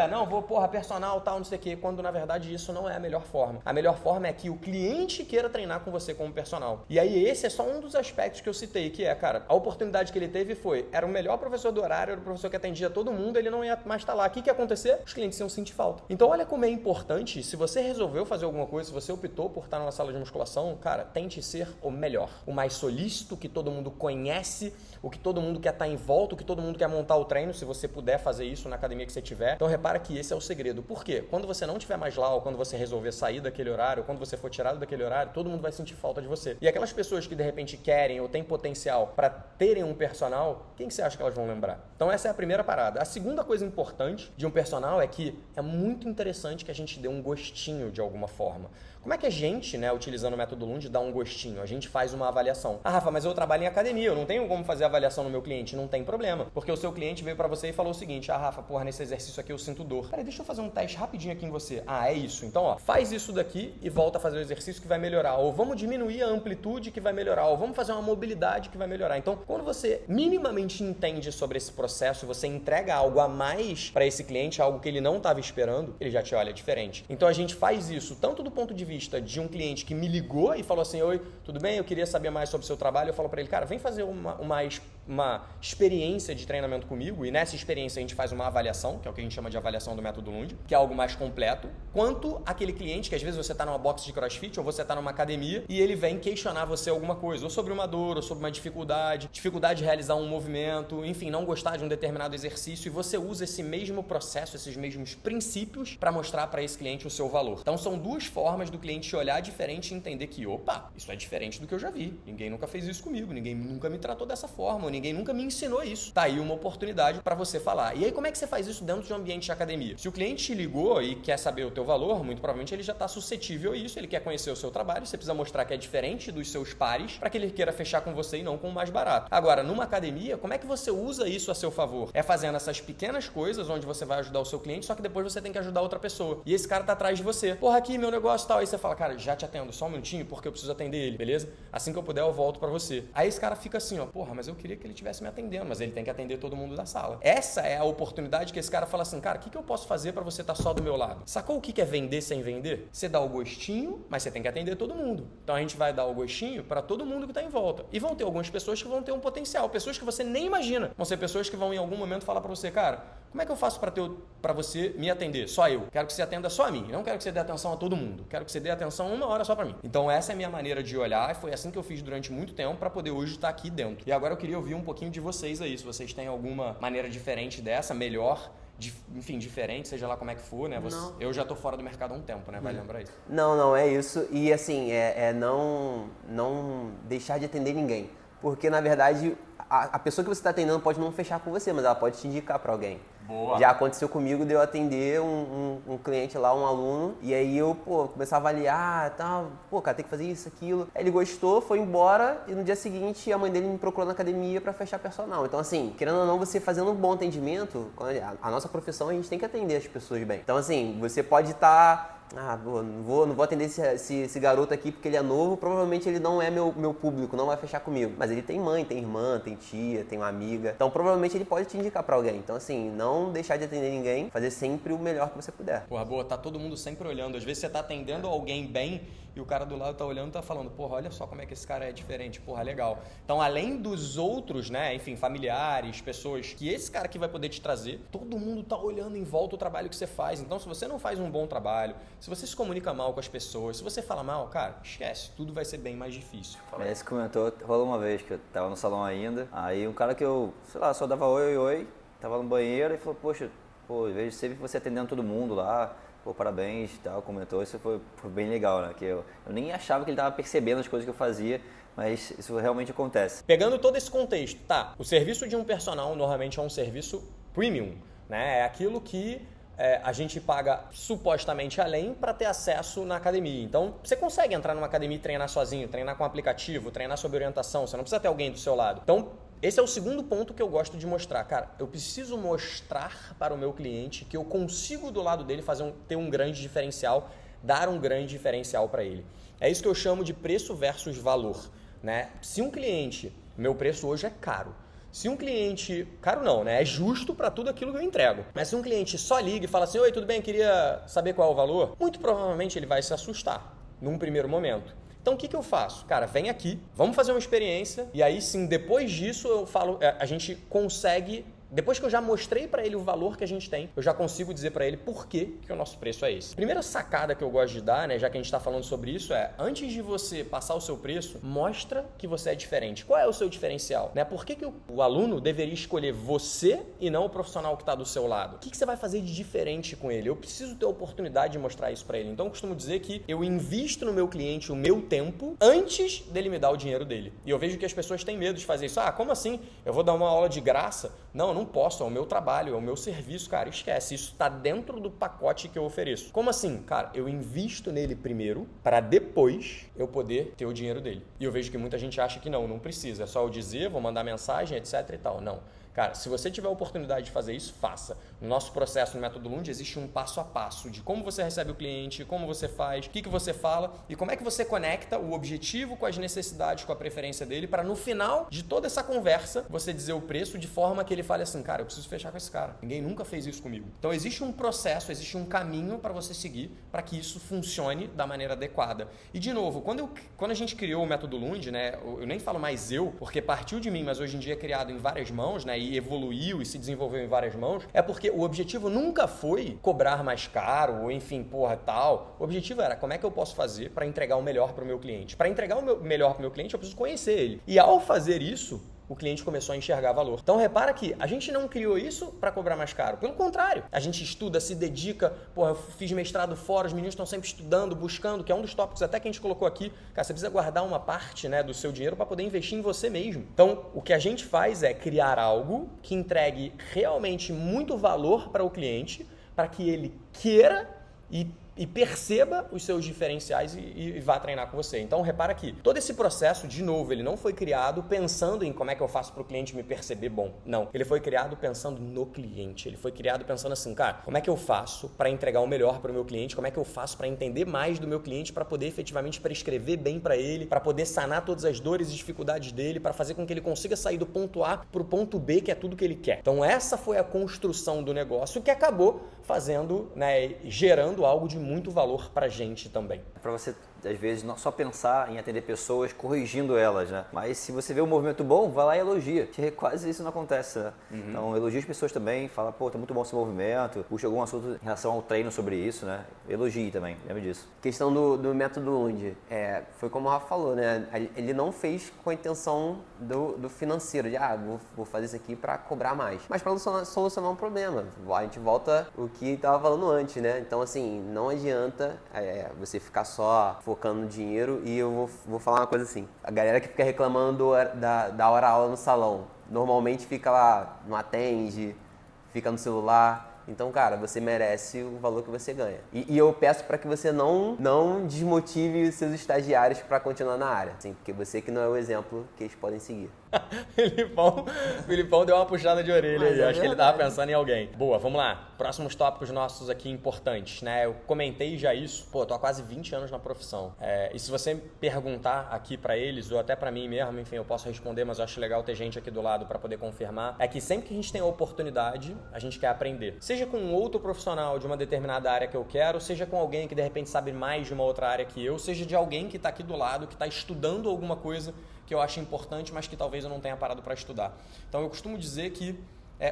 personal, tal, não sei o quê, quando na verdade isso não é a melhor forma. A melhor forma é que o cliente queira treinar com você como personal. E aí esse é só um dos aspectos que eu citei, que é, cara, a oportunidade que ele teve era o melhor professor do horário, era o professor que atendia todo mundo, ele não ia mais estar lá. O que ia acontecer? Os clientes iam sentir falta. Então olha como é importante, se você resolveu fazer alguma coisa, se você optou por estar numa sala de musculação, cara, tente ser o melhor, o mais solícito, que todo mundo conhece, o que todo mundo quer estar em volta, o que todo mundo quer montar o treino, se você puder fazer isso na academia que você tiver. Então repara que esse é o segredo. Por quê? Quando você não estiver mais lá, ou quando você resolver sair daquele horário, ou quando você for tirado daquele horário, todo mundo vai sentir falta de você. E aquelas pessoas que de repente querem ou têm potencial para terem um personal, quem que você acha que elas vão lembrar? Então essa é a primeira parada. A segunda coisa importante de um personal é que é muito interessante que a gente dê um gostinho de alguma forma. Como é que a gente, né, utilizando o método Lund, dá um gostinho? A gente faz uma avaliação. Ah, Rafa, mas eu trabalho em academia, eu não tenho como fazer avaliação no meu cliente. Não tem problema, porque o seu cliente veio pra você e falou o seguinte, Rafa, porra, nesse exercício aqui eu sinto dor. Peraí, deixa eu fazer um teste rapidinho aqui em você. É isso. Então, faz isso daqui e volta a fazer o exercício que vai melhorar. Ou vamos diminuir a amplitude que vai melhorar. Ou vamos fazer uma mobilidade que vai melhorar. Então, quando você minimamente entende sobre esse processo, você entrega algo a mais para esse cliente, algo que ele não estava esperando, ele já te olha diferente. Então, a gente faz isso tanto do ponto de vista de um cliente que me ligou e falou assim, oi, tudo bem? Eu queria saber mais sobre o seu trabalho. Eu falo para ele, cara, vem fazer uma experiência de treinamento comigo, e nessa experiência a gente faz uma avaliação, que é o que a gente chama de avaliação do método Lund, que é algo mais completo, quanto aquele cliente que às vezes você está numa box de crossfit ou você está numa academia e ele vem questionar você alguma coisa, ou sobre uma dor, ou sobre uma dificuldade de realizar um movimento, enfim, não gostar de um determinado exercício, e você usa esse mesmo processo, esses mesmos princípios para mostrar para esse cliente o seu valor. Então são duas formas do cliente olhar diferente e entender que, opa, isso é diferente do que eu já vi, ninguém nunca fez isso comigo, ninguém nunca me tratou dessa forma, ninguém nunca me ensinou isso. Tá aí uma oportunidade para você falar. E aí como é que você faz isso dentro de um ambiente de academia? Se o cliente te ligou e quer saber o teu valor, muito provavelmente ele já está suscetível a isso, ele quer conhecer o seu trabalho, você precisa mostrar que é diferente dos seus pares para que ele queira fechar com você e não com o mais barato. Agora, numa academia, como é que você usa isso a seu favor? É fazendo essas pequenas coisas onde você vai ajudar o seu cliente, só que depois você tem que ajudar outra pessoa. E esse cara tá atrás de você. Porra, aqui meu negócio tal. Aí você fala, cara, já te atendo, só um minutinho porque eu preciso atender ele, beleza? Assim que eu puder eu volto para você. Aí esse cara fica assim, porra, mas eu queria que ele tivesse me atendendo, mas ele tem que atender todo mundo da sala. Essa é a oportunidade que esse cara fala assim, cara, o que eu posso fazer para você estar só do meu lado? Sacou o que é vender sem vender? Você dá o gostinho, mas você tem que atender todo mundo. Então a gente vai dar o gostinho para todo mundo que está em volta. E vão ter algumas pessoas que vão ter um potencial, pessoas que você nem imagina. Vão ser pessoas que vão em algum momento falar para você, cara, como é que eu faço para você me atender? Só eu. Quero que você atenda só a mim. Não quero que você dê atenção a todo mundo. Quero que você dê atenção uma hora só para mim. Então essa é a minha maneira de olhar e foi assim que eu fiz durante muito tempo para poder hoje estar aqui dentro. E agora eu queria ouvir um pouquinho de vocês aí, se vocês têm alguma maneira diferente dessa, melhor, enfim, diferente, seja lá como é que for, né? Eu já tô fora do mercado há um tempo, né? Vai lembrar isso. Não, é isso. E assim, não deixar de atender ninguém. Porque, na verdade, a pessoa que você está atendendo pode não fechar com você, mas ela pode te indicar para alguém. Boa. Já aconteceu comigo de eu atender um cliente lá, um aluno, e aí eu, comecei a avaliar, tal, cara, tem que fazer isso, aquilo. Aí ele gostou, foi embora, e no dia seguinte a mãe dele me procurou na academia para fechar personal. Então, assim, querendo ou não, você fazendo um bom atendimento, a nossa profissão, a gente tem que atender as pessoas bem. Então, assim, você pode estar Não vou atender esse garoto aqui porque ele é novo, provavelmente ele não é meu público, não vai fechar comigo. Mas ele tem mãe, tem irmã, tem tia, tem uma amiga, então provavelmente ele pode te indicar pra alguém. Então assim, não deixar de atender ninguém, fazer sempre o melhor que você puder. Porra, boa, tá todo mundo sempre olhando. Às vezes você tá atendendo alguém bem e o cara do lado tá olhando e tá falando, porra, olha só como é que esse cara é diferente, porra, legal. Então, além dos outros, né, enfim, familiares, pessoas que esse cara aqui vai poder te trazer, todo mundo tá olhando em volta o trabalho que você faz. Então, se você não faz um bom trabalho, se você se comunica mal com as pessoas, se você fala mal, cara, esquece, tudo vai ser bem mais difícil. Esse comentou, rolou uma vez que eu tava no salão ainda, aí um cara que eu, sei lá, só dava oi, tava no banheiro e falou, poxa, eu vejo sempre você atendendo todo mundo lá, pô, parabéns e tal, comentou, isso foi bem legal, né, que eu nem achava que ele tava percebendo as coisas que eu fazia, mas isso realmente acontece. Pegando todo esse contexto, tá, o serviço de um personal normalmente é um serviço premium, né, é aquilo que a gente paga supostamente além para ter acesso na academia. Então, você consegue entrar numa academia e treinar sozinho, treinar com aplicativo, treinar sob orientação, você não precisa ter alguém do seu lado. Então, esse é o segundo ponto que eu gosto de mostrar. Cara, eu preciso mostrar para o meu cliente que eu consigo do lado dele ter um grande diferencial, dar um grande diferencial para ele. É isso que eu chamo de preço versus valor, né? Se um cliente, meu preço hoje é caro. Se um cliente, caro não, né? É justo para tudo aquilo que eu entrego. Mas se um cliente só liga e fala assim, oi, tudo bem, queria saber qual é o valor, muito provavelmente ele vai se assustar num primeiro momento. Então, o que eu faço? Cara, vem aqui, vamos fazer uma experiência e aí sim, depois disso eu falo, a gente consegue, depois que eu já mostrei para ele o valor que a gente tem, eu já consigo dizer para ele por que o nosso preço é esse. Primeira sacada que eu gosto de dar, né, já que a gente está falando sobre isso, antes de você passar o seu preço, mostra que você é diferente. Qual é o seu diferencial? Né? Por que o aluno deveria escolher você e não o profissional que está do seu lado? O que você vai fazer de diferente com ele? Eu preciso ter a oportunidade de mostrar isso para ele. Então, eu costumo dizer que eu invisto no meu cliente o meu tempo antes dele me dar o dinheiro dele. E eu vejo que as pessoas têm medo de fazer isso. Como assim? Eu vou dar uma aula de graça? Não posso, é o meu trabalho, é o meu serviço, cara, esquece, isso está dentro do pacote que eu ofereço. Como assim? Cara, eu invisto nele primeiro para depois eu poder ter o dinheiro dele. E eu vejo que muita gente acha que não precisa, é só eu dizer, vou mandar mensagem, etc e tal. Não. Cara, se você tiver a oportunidade de fazer isso, faça. No nosso processo, no Método Lund, existe um passo a passo de como você recebe o cliente, como você faz, o que você fala e como é que você conecta o objetivo com as necessidades, com a preferência dele, para no final de toda essa conversa, você dizer o preço de forma que ele fale assim, cara, eu preciso fechar com esse cara. Ninguém nunca fez isso comigo. Então, existe um processo, existe um caminho para você seguir para que isso funcione da maneira adequada. E, de novo, quando a gente criou o Método Lund, né, eu nem falo mais eu, porque partiu de mim, mas hoje em dia é criado em várias mãos, né, e evoluiu e se desenvolveu em várias mãos, é porque o objetivo nunca foi cobrar mais caro ou enfim, tal. O objetivo era como é que eu posso fazer para entregar o melhor para o meu cliente. Para entregar o melhor para o meu cliente, eu preciso conhecer ele. E ao fazer isso, o cliente começou a enxergar valor. Então, repara que a gente não criou isso para cobrar mais caro. Pelo contrário, a gente estuda, se dedica. Eu fiz mestrado fora, os meninos estão sempre estudando, buscando, que é um dos tópicos até que a gente colocou aqui. Cara, você precisa guardar uma parte, né, do seu dinheiro para poder investir em você mesmo. Então, o que a gente faz é criar algo que entregue realmente muito valor para o cliente, para que ele queira e perceba os seus diferenciais e vá treinar com você. Então, repara aqui, todo esse processo, de novo, ele não foi criado pensando em como é que eu faço para o cliente me perceber bom. Não, ele foi criado pensando no cliente. Ele foi criado pensando assim, cara, como é que eu faço para entregar o melhor para o meu cliente? Como é que eu faço para entender mais do meu cliente, para poder efetivamente prescrever bem para ele, para poder sanar todas as dores e dificuldades dele, para fazer com que ele consiga sair do ponto A para o ponto B, que é tudo que ele quer. Então, essa foi a construção do negócio que acabou fazendo, né, gerando algo de muito valor pra gente também. Para você, às vezes, não só pensar em atender pessoas corrigindo elas, né? Mas se você vê um movimento bom, vai lá e elogia. Que quase isso não acontece, né? Então, elogia as pessoas também, fala, pô, tá muito bom esse movimento, puxa algum assunto em relação ao treino sobre isso, né? Elogie também, lembra disso. Questão do Método Lund, foi como o Rafa falou, né? Ele não fez com a intenção do financeiro, de vou fazer isso aqui para cobrar mais. Mas para solucionar um problema. A gente volta o que estava falando antes, né? Então, assim, não adianta você ficar só focando no dinheiro. E eu vou falar uma coisa assim, a galera que fica reclamando da hora-aula no salão, normalmente fica lá, não atende, fica no celular. Então, cara, você merece o valor que você ganha. E eu peço para que você não desmotive os seus estagiários para continuar na área, assim, porque você que não é o exemplo que eles podem seguir. Filipão deu uma puxada de orelha Mas aí. é Acho que ele tava verdade. pensando em alguém. Boa, vamos lá. Próximos tópicos nossos aqui importantes, né? Eu comentei já isso. Pô, eu tô há quase 20 anos na profissão. E se você perguntar aqui pra eles, ou até pra mim mesmo, enfim, eu posso responder, mas eu acho legal ter gente aqui do lado pra poder confirmar, é que sempre que a gente tem a oportunidade, a gente quer aprender. Seja com um outro profissional de uma determinada área que eu quero, seja com alguém que de repente sabe mais de uma outra área que eu, seja de alguém que tá aqui do lado, que tá estudando alguma coisa que eu acho importante, mas que talvez eu não tenha parado para estudar. Então eu costumo dizer que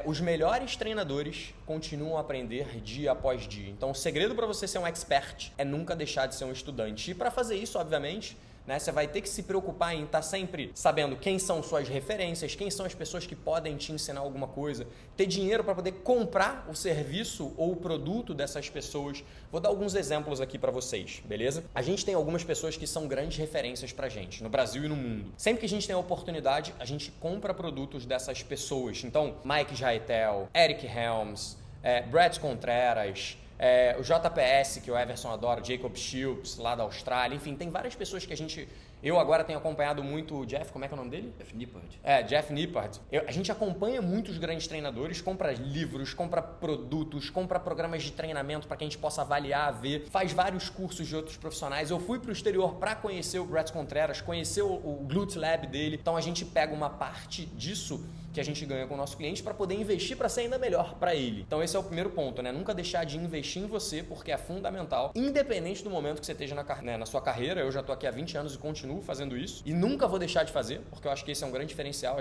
os melhores treinadores continuam a aprender dia após dia. Então o segredo para você ser um expert é nunca deixar de ser um estudante. E para fazer isso, obviamente, né, você vai ter que se preocupar em estar sempre sabendo quem são suas referências, quem são as pessoas que podem te ensinar alguma coisa, ter dinheiro para poder comprar o serviço ou o produto dessas pessoas. Vou dar alguns exemplos aqui para vocês, beleza? A gente tem algumas pessoas que são grandes referências pra gente, no Brasil e no mundo. Sempre que a gente tem a oportunidade, a gente compra produtos dessas pessoas. Então, Mike Jaetel, Eric Helms, Brett Contreras, o JPS, que o Everson adora, Jacob Shields, lá da Austrália, enfim, tem várias pessoas que eu agora tenho acompanhado muito o Jeff, como é que é o nome dele? Jeff Nippard. Jeff Nippard. A gente acompanha muitos grandes treinadores, compra livros, compra produtos, compra programas de treinamento para que a gente possa avaliar, ver, faz vários cursos de outros profissionais. Eu fui para o exterior para conhecer o Brett Contreras, conhecer o Glute Lab dele, então a gente pega uma parte disso que a gente ganha com o nosso cliente para poder investir para ser ainda melhor para ele. Então esse é o primeiro ponto, né? Nunca deixar de investir em você, porque é fundamental, independente do momento que você esteja na sua carreira. Eu já estou aqui há 20 anos e continuo fazendo isso e nunca vou deixar de fazer, porque eu acho que esse é um grande diferencial.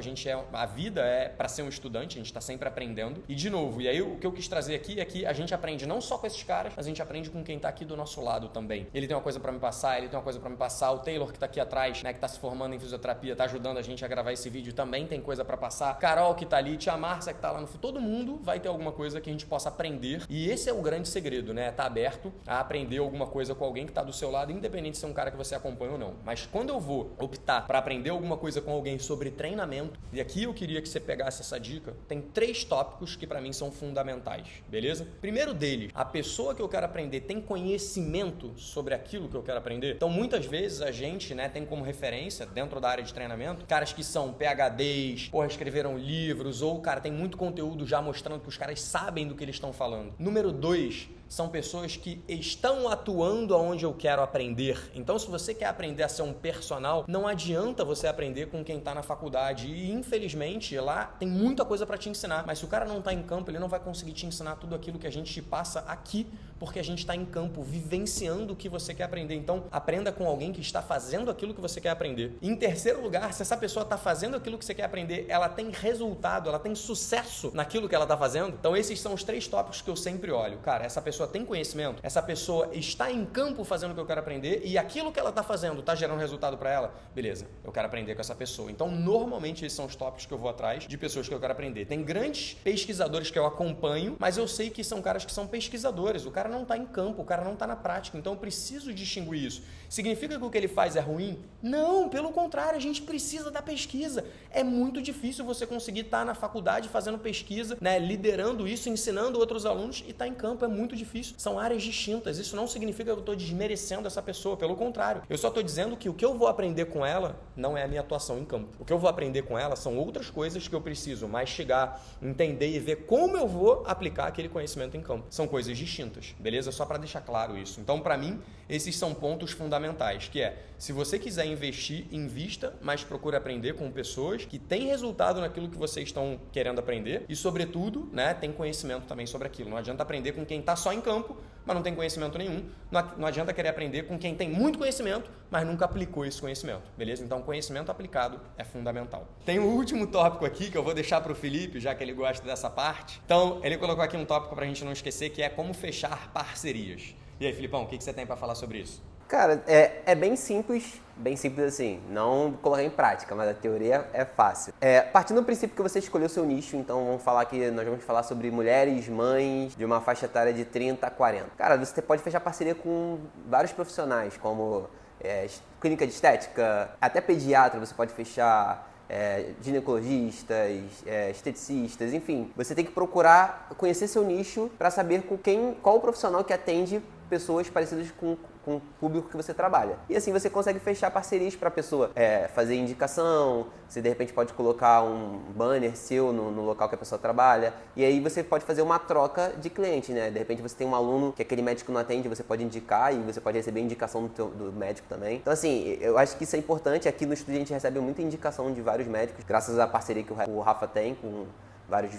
A vida é para ser um estudante, a gente está sempre aprendendo. E de novo, e aí o que eu quis trazer aqui é que a gente aprende não só com esses caras, mas a gente aprende com quem está aqui do nosso lado também. Ele tem uma coisa para me passar, ele tem uma coisa para me passar. O Taylor, que está aqui atrás, né, que está se formando em fisioterapia, está ajudando a gente a gravar esse vídeo, também tem coisa para passar. Carol, que está ali, tia Márcia, que está lá no fundo, todo mundo vai ter alguma coisa que a gente possa aprender. E esse é o grande segredo, né? Tá aberto a aprender alguma coisa com alguém que está do seu lado, independente de ser um cara que você acompanha ou não. Mas quando eu vou optar para aprender alguma coisa com alguém sobre treinamento, e aqui eu queria que você pegasse essa dica, tem 3 tópicos que para mim são fundamentais, beleza? Primeiro deles, a pessoa que eu quero aprender tem conhecimento sobre aquilo que eu quero aprender? Então muitas vezes a gente, né, tem como referência dentro da área de treinamento caras que são PhDs, escreveram livros, ou, cara, tem muito conteúdo já mostrando que os caras sabem do que eles estão falando. Número 2, são pessoas que estão atuando aonde eu quero aprender. Então, se você quer aprender a ser um personal, não adianta você aprender com quem está na faculdade. E, infelizmente, lá tem muita coisa para te ensinar. Mas se o cara não está em campo, ele não vai conseguir te ensinar tudo aquilo que a gente te passa aqui, porque a gente está em campo, vivenciando o que você quer aprender. Então, aprenda com alguém que está fazendo aquilo que você quer aprender. Em terceiro lugar, se essa pessoa está fazendo aquilo que você quer aprender, ela tem resultado, ela tem sucesso naquilo que ela está fazendo. Então, esses são os 3 tópicos que eu sempre olho. Cara, essa pessoa tem conhecimento, essa pessoa está em campo fazendo o que eu quero aprender e aquilo que ela está fazendo está gerando resultado para ela, beleza, eu quero aprender com essa pessoa. Então, normalmente, esses são os tópicos que eu vou atrás de pessoas que eu quero aprender. Tem grandes pesquisadores que eu acompanho, mas eu sei que são caras que são pesquisadores. O cara não está em campo, o cara não está na prática, então eu preciso distinguir isso. Significa que o que ele faz é ruim? Não, pelo contrário, a gente precisa da pesquisa. É muito difícil você conseguir estar na faculdade fazendo pesquisa, né, liderando isso, ensinando outros alunos e estar em campo. É muito difícil. São áreas distintas. Isso não significa que eu estou desmerecendo essa pessoa, pelo contrário. Eu só estou dizendo que o que eu vou aprender com ela não é a minha atuação em campo. O que eu vou aprender com ela são outras coisas que eu preciso mastigar, entender e ver como eu vou aplicar aquele conhecimento em campo. São coisas distintas, beleza? Só para deixar claro isso. Então, para mim, esses são pontos fundamentais, que é, se você quiser investir, invista, mas procure aprender com pessoas que têm resultado naquilo que vocês estão querendo aprender e, sobretudo, né, tem conhecimento também sobre aquilo. Não adianta aprender com quem está só em campo, mas não tem conhecimento nenhum. Não adianta querer aprender com quem tem muito conhecimento, mas nunca aplicou esse conhecimento, beleza? Então, conhecimento aplicado é fundamental. Tem um último tópico aqui que eu vou deixar para o Felipe, já que ele gosta dessa parte. Então, ele colocou aqui um tópico para a gente não esquecer, que é como fechar parcerias. E aí, Filipão, o que você tem para falar sobre isso? Cara, é bem simples assim, não colocar em prática, mas a teoria é fácil. Partindo do princípio que você escolheu o seu nicho, então nós vamos falar sobre mulheres, mães, de uma faixa etária de 30 a 40. Cara, você pode fechar parceria com vários profissionais, como clínica de estética, até pediatra você pode fechar, ginecologistas, esteticistas, enfim. Você tem que procurar conhecer seu nicho para saber qual o profissional que atende pessoas parecidas com o público que você trabalha. E assim você consegue fechar parcerias para a pessoa fazer indicação, você de repente pode colocar um banner seu no local que a pessoa trabalha, e aí você pode fazer uma troca de cliente, né? De repente você tem um aluno que aquele médico não atende, você pode indicar e você pode receber indicação do médico também. Então assim, eu acho que isso é importante. Aqui no estúdio a gente recebe muita indicação de vários médicos, graças à parceria que o Rafa tem com vários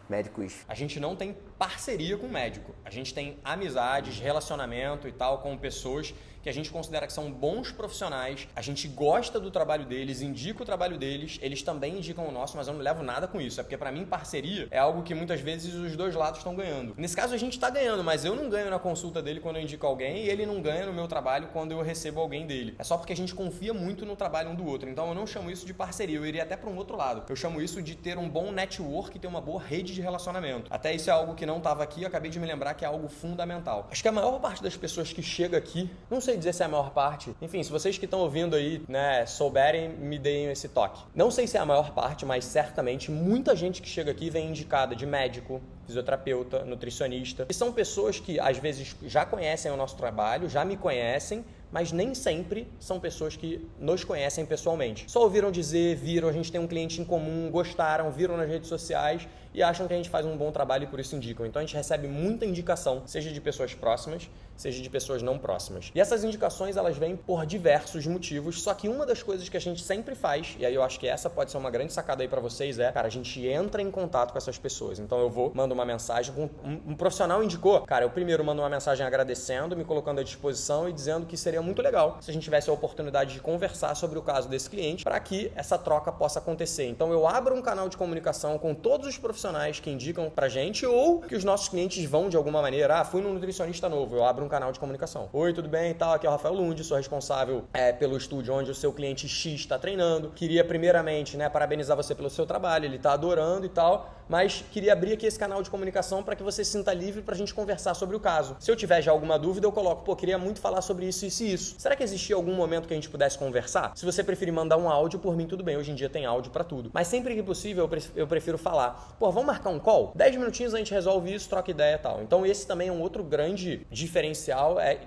médicos. A gente não tem parceria com médico. A gente tem amizades, relacionamento e tal com pessoas que a gente considera que são bons profissionais, a gente gosta do trabalho deles, indica o trabalho deles, eles também indicam o nosso, mas eu não levo nada com isso. É porque pra mim parceria é algo que muitas vezes os dois lados estão ganhando. Nesse caso a gente tá ganhando, mas eu não ganho na consulta dele quando eu indico alguém e ele não ganha no meu trabalho quando eu recebo alguém dele. É só porque a gente confia muito no trabalho um do outro. Então eu não chamo isso de parceria, eu iria até para um outro lado. Eu chamo isso de ter um bom network e ter uma boa rede de relacionamento. Até isso é algo que não estava aqui, eu acabei de me lembrar que é algo fundamental. Acho que a maior parte das pessoas que chega aqui, não sei dizer se é a maior parte, enfim, se vocês que estão ouvindo aí, né, souberem, me deem esse toque. Não sei se é a maior parte, mas certamente muita gente que chega aqui vem indicada de médico, fisioterapeuta, nutricionista, e são pessoas que às vezes já conhecem o nosso trabalho, já me conhecem, mas nem sempre são pessoas que nos conhecem pessoalmente. Só ouviram dizer, viram, a gente tem um cliente em comum, gostaram, viram nas redes sociais e acham que a gente faz um bom trabalho e por isso indicam. Então a gente recebe muita indicação, seja de pessoas próximas, seja de pessoas não próximas. E essas indicações, elas vêm por diversos motivos, só que uma das coisas que a gente sempre faz, e aí eu acho que essa pode ser uma grande sacada aí pra vocês, cara, a gente entra em contato com essas pessoas. Então eu mando uma mensagem, um profissional indicou, cara, eu primeiro mando uma mensagem agradecendo, me colocando à disposição e dizendo que seria muito legal se a gente tivesse a oportunidade de conversar sobre o caso desse cliente para que essa troca possa acontecer. Então eu abro um canal de comunicação com todos os profissionais que indicam pra gente ou que os nossos clientes vão de alguma maneira, fui num nutricionista novo, eu abro um canal de comunicação. Oi, tudo bem e tal, aqui é o Rafael Lund, sou responsável pelo estúdio onde o seu cliente X está treinando. Queria primeiramente, né, parabenizar você pelo seu trabalho, ele está adorando e tal, mas queria abrir aqui esse canal de comunicação para que você se sinta livre para a gente conversar sobre o caso. Se eu tiver já alguma dúvida, eu coloco, queria muito falar sobre isso, isso e isso. Será que existia algum momento que a gente pudesse conversar? Se você preferir mandar um áudio, por mim tudo bem, hoje em dia tem áudio para tudo. Mas sempre que possível, eu prefiro falar. Vamos marcar um call? 10 minutinhos a gente resolve isso, troca ideia e tal. Então esse também é um outro grande diferencial,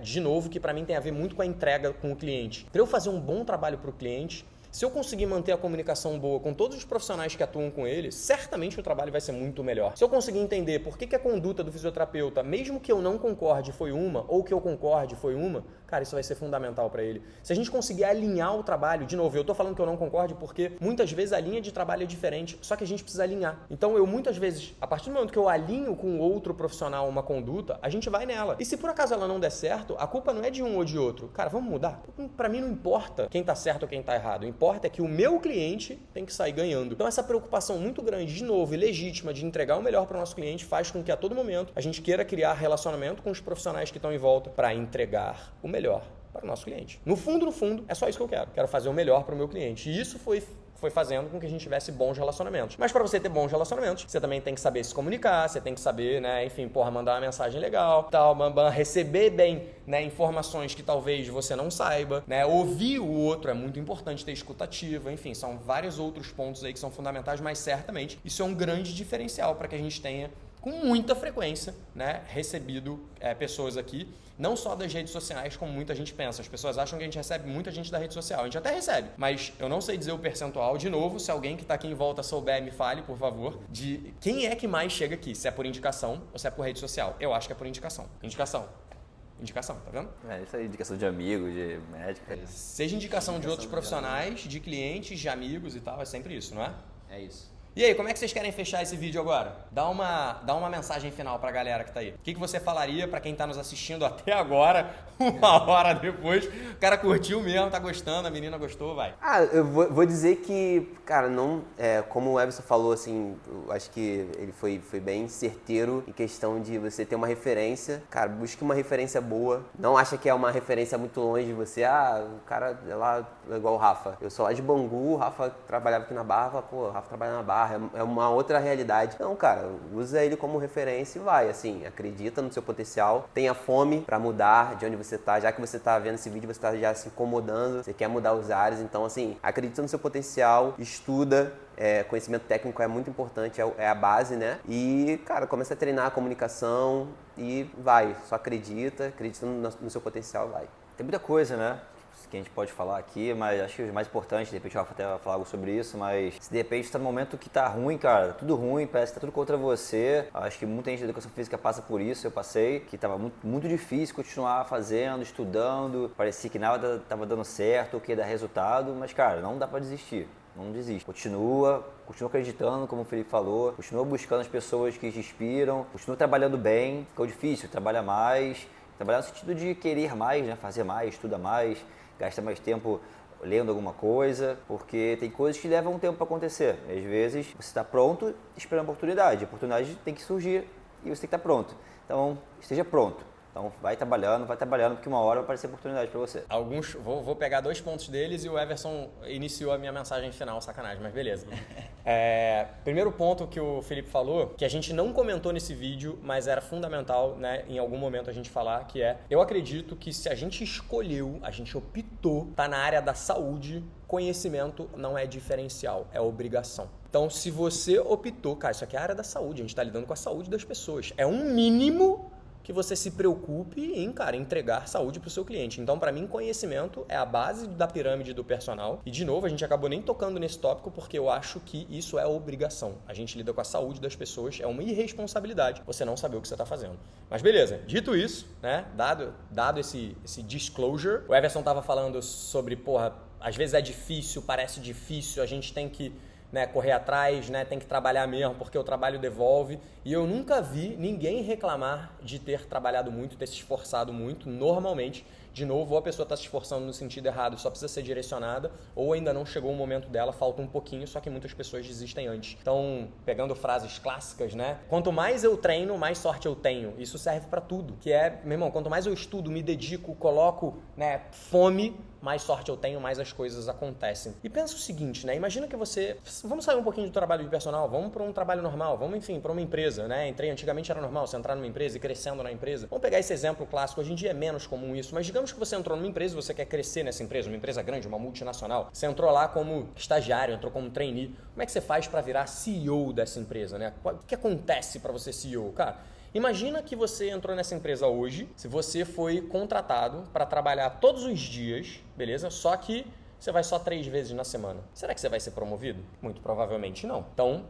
de novo, que para mim tem a ver muito com a entrega com o cliente. Para eu fazer um bom trabalho para o cliente, se eu conseguir manter a comunicação boa com todos os profissionais que atuam com ele, certamente o trabalho vai ser muito melhor. Se eu conseguir entender por que a conduta do fisioterapeuta, mesmo que eu não concorde, foi uma, ou que eu concorde, foi uma, cara, isso vai ser fundamental para ele. Se a gente conseguir alinhar o trabalho, de novo, eu tô falando que eu não concorde porque muitas vezes a linha de trabalho é diferente, só que a gente precisa alinhar. Então eu muitas vezes, a partir do momento que eu alinho com outro profissional uma conduta, a gente vai nela. E se por acaso ela não der certo, a culpa não é de um ou de outro. Cara, vamos mudar? Para mim não importa quem tá certo ou quem tá errado. O que importa é que o meu cliente tem que sair ganhando. Então essa preocupação muito grande, de novo, e legítima de entregar o melhor para o nosso cliente faz com que a todo momento a gente queira criar relacionamento com os profissionais que estão em volta para entregar o melhor para o nosso cliente. No fundo, é só isso que eu quero. Quero fazer o melhor para o meu cliente. E isso foi fazendo com que a gente tivesse bons relacionamentos. Mas para você ter bons relacionamentos, você também tem que saber se comunicar, você tem que saber, né, enfim, mandar uma mensagem legal, tal, receber bem, né, informações que talvez você não saiba, né, ouvir o outro é muito importante, ter escutativa, enfim, são vários outros pontos aí que são fundamentais, mas certamente isso é um grande diferencial para que a gente tenha com muita frequência, né, recebido pessoas aqui, não só das redes sociais, como muita gente pensa. As pessoas acham que a gente recebe muita gente da rede social. A gente até recebe, mas eu não sei dizer o percentual. De novo, se alguém que está aqui em volta souber, me fale, por favor, de quem é que mais chega aqui, se é por indicação ou se é por rede social. Eu acho que é por indicação. Indicação, tá vendo? Isso aí, indicação de amigo, de médico. Seja indicação de outros profissionais, de clientes, de amigos e tal, é sempre isso, não é? É isso. E aí, como é que vocês querem fechar esse vídeo agora? Dá uma mensagem final pra galera que tá aí. O que você falaria pra quem tá nos assistindo até agora, uma hora depois? O cara curtiu mesmo, tá gostando, a menina gostou, vai. Eu vou dizer que, cara, não, como o Everson falou, assim, eu acho que ele foi bem certeiro em questão de você ter uma referência. Cara, busque uma referência boa. Não acha que é uma referência muito longe de você. O cara é lá, igual o Rafa. Eu sou lá de Bangu, o Rafa trabalhava aqui na Barra, o Rafa trabalha na Barra. barra, é uma outra realidade. Não, cara, usa ele como referência e vai, assim, acredita no seu potencial, tenha fome pra mudar de onde você tá, já que você tá vendo esse vídeo, você tá já se incomodando, você quer mudar os ares, então, assim, acredita no seu potencial, estuda, conhecimento técnico é muito importante, é a base, né? E, cara, começa a treinar a comunicação e vai, só acredita no seu potencial, vai. Tem muita coisa, né, que a gente pode falar aqui, mas acho que o mais importante, de repente eu vou até falar algo sobre isso, mas se de repente está no momento que tá ruim, cara, tudo ruim, parece que tá tudo contra você, acho que muita gente da educação física passa por isso, eu passei, que tava muito difícil continuar fazendo, estudando, parecia que nada tava dando certo, que ia dar resultado, mas cara, não dá para desistir. Não desiste. Continua acreditando, como o Felipe falou, continua buscando as pessoas que te inspiram, continua trabalhando bem, ficou difícil, trabalha mais, trabalhar no sentido de querer mais, né? Fazer mais, estuda mais, gasta mais tempo lendo alguma coisa, porque tem coisas que levam um tempo para acontecer. E às vezes você está pronto esperando a oportunidade tem que surgir e você tem que estar pronto. Então, esteja pronto. Então vai trabalhando, porque uma hora vai aparecer oportunidade para você. Vou pegar 2 pontos deles e o Everson iniciou a minha mensagem final, sacanagem, mas beleza. Primeiro ponto que o Felipe falou, que a gente não comentou nesse vídeo, mas era fundamental, né, em algum momento a gente falar, que eu acredito que se a gente escolheu, a gente optou, tá na área da saúde, conhecimento não é diferencial, é obrigação. Então, se você optou, cara, isso aqui é a área da saúde, a gente tá lidando com a saúde das pessoas, é um mínimo que você se preocupe em, cara, entregar saúde para o seu cliente. Então, para mim, conhecimento é a base da pirâmide do personal. E, de novo, a gente acabou nem tocando nesse tópico porque eu acho que isso é obrigação. A gente lida com a saúde das pessoas, é uma irresponsabilidade você não saber o que você está fazendo. Mas beleza, dito isso, né, dado esse disclosure, o Everson estava falando sobre, às vezes é difícil, parece difícil, a gente tem que, né, correr atrás, né, tem que trabalhar mesmo, porque o trabalho devolve. E eu nunca vi ninguém reclamar de ter trabalhado muito, ter se esforçado muito. Normalmente, de novo, ou a pessoa está se esforçando no sentido errado, só precisa ser direcionada, ou ainda não chegou o momento dela, falta um pouquinho, só que muitas pessoas desistem antes. Então, pegando frases clássicas, né? Quanto mais eu treino, mais sorte eu tenho. Isso serve para tudo. Que é, meu irmão, quanto mais eu estudo, me dedico, coloco, né, fome, mais sorte eu tenho, mais as coisas acontecem. E pensa o seguinte, né? Imagina que vamos sair um pouquinho do trabalho de personal, vamos para um trabalho normal, vamos, enfim, para uma empresa, né? Antigamente era normal você entrar numa empresa e crescendo na empresa. Vamos pegar esse exemplo clássico, hoje em dia é menos comum isso, mas digamos que você entrou numa empresa e você quer crescer nessa empresa, uma empresa grande, uma multinacional. Você entrou lá como estagiário, entrou como trainee. Como é que você faz para virar CEO dessa empresa, né? O que acontece para você CEO? Cara, imagina que você entrou nessa empresa hoje, se você foi contratado para trabalhar todos os dias, beleza? Só que você vai só 3 vezes na semana. Será que você vai ser promovido? Muito provavelmente não. Então,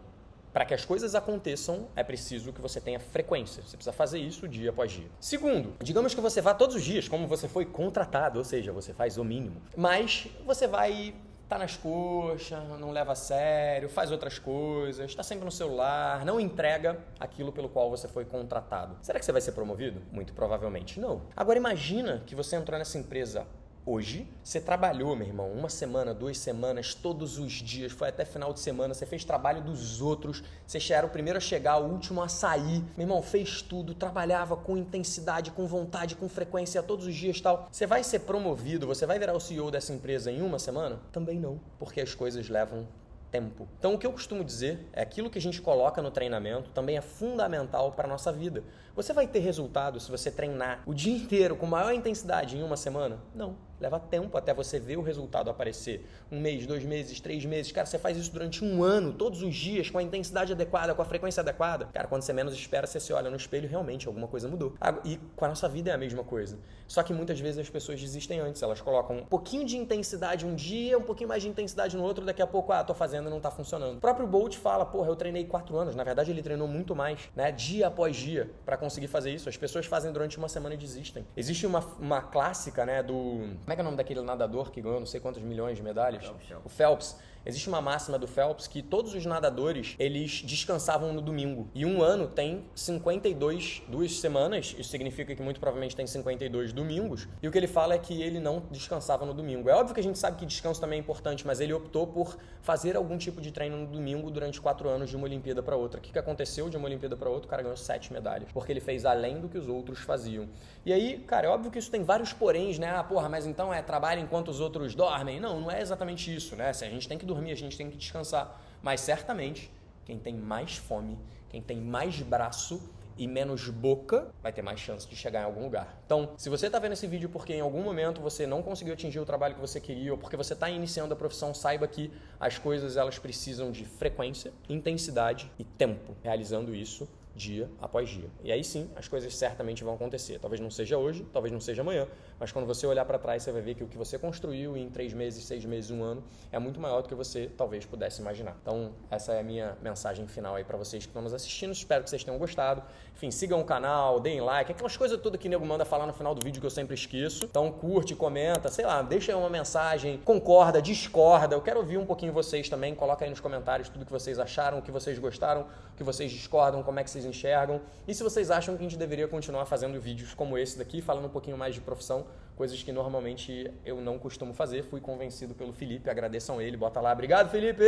para que as coisas aconteçam, é preciso que você tenha frequência. Você precisa fazer isso dia após dia. Segundo, digamos que você vá todos os dias, como você foi contratado, ou seja, você faz o mínimo. Mas você vai tá nas coxas, não leva a sério, faz outras coisas, está sempre no celular, não entrega aquilo pelo qual você foi contratado. Será que você vai ser promovido? Muito provavelmente não. Agora imagina que você entrou nessa empresa hoje, você trabalhou, meu irmão, 1 semana, 2 semanas, todos os dias, foi até final de semana, você fez trabalho dos outros, você já era o primeiro a chegar, o último a sair, meu irmão, fez tudo, trabalhava com intensidade, com vontade, com frequência, todos os dias e tal. Você vai ser promovido, você vai virar o CEO dessa empresa em 1 semana? Também não, porque as coisas levam tempo. Então, o que eu costumo dizer é aquilo que a gente coloca no treinamento também é fundamental para a nossa vida. Você vai ter resultado se você treinar o dia inteiro com maior intensidade em 1 semana? Não. Leva tempo até você ver o resultado aparecer. 1 mês, 2 meses, 3 meses. Cara, você faz isso durante 1 ano, todos os dias, com a intensidade adequada, com a frequência adequada. Cara, quando você menos espera, você se olha no espelho e realmente alguma coisa mudou. E com a nossa vida é a mesma coisa. Só que muitas vezes as pessoas desistem antes. Elas colocam um pouquinho de intensidade um dia, um pouquinho mais de intensidade no outro, daqui a pouco, tô fazendo e não tá funcionando. O próprio Bolt fala, eu treinei 4 anos. Na verdade, ele treinou muito mais, né? Dia após dia, para conseguir fazer isso. As pessoas fazem durante 1 semana e desistem. Existe uma clássica, né, do... Como é que é o nome daquele nadador que ganhou não sei quantos milhões de medalhas? O Phelps. Existe uma máxima do Phelps que todos os nadadores, eles descansavam no domingo. E 1 ano tem 52 semanas, isso significa que muito provavelmente tem 52 domingos. E o que ele fala é que ele não descansava no domingo. É óbvio que a gente sabe que descanso também é importante, mas ele optou por fazer algum tipo de treino no domingo durante 4 anos de uma Olimpíada para outra. O que aconteceu de uma Olimpíada para outra? O cara ganhou 7 medalhas, porque ele fez além do que os outros faziam. E aí, cara, é óbvio que isso tem vários poréns, né? Mas então trabalho enquanto os outros dormem. Não é exatamente isso, né? Se a gente tem que dormir, a gente tem que descansar. Mas certamente quem tem mais fome, quem tem mais braço e menos boca, vai ter mais chance de chegar em algum lugar. Então, se você está vendo esse vídeo porque em algum momento você não conseguiu atingir o trabalho que você queria ou porque você está iniciando a profissão, saiba que as coisas elas precisam de frequência, intensidade e tempo, realizando isso dia após dia. E aí sim, as coisas certamente vão acontecer. Talvez não seja hoje, talvez não seja amanhã, mas quando você olhar para trás, você vai ver que o que você construiu em 3 meses, 6 meses, 1 ano, é muito maior do que você talvez pudesse imaginar. Então, essa é a minha mensagem final aí para vocês que estão nos assistindo. Espero que vocês tenham gostado. Enfim, sigam o canal, deem like, aquelas coisas todas que o nego manda falar no final do vídeo que eu sempre esqueço. Então, curte, comenta, sei lá, deixa aí uma mensagem, concorda, discorda. Eu quero ouvir um pouquinho vocês também. Coloca aí nos comentários tudo que vocês acharam, o que vocês gostaram, o que vocês discordam, como é que vocês enxergam. E se vocês acham que a gente deveria continuar fazendo vídeos como esse daqui, falando um pouquinho mais de profissão, coisas que normalmente eu não costumo fazer. Fui convencido pelo Felipe, agradeçam ele, bota lá. Obrigado, Felipe!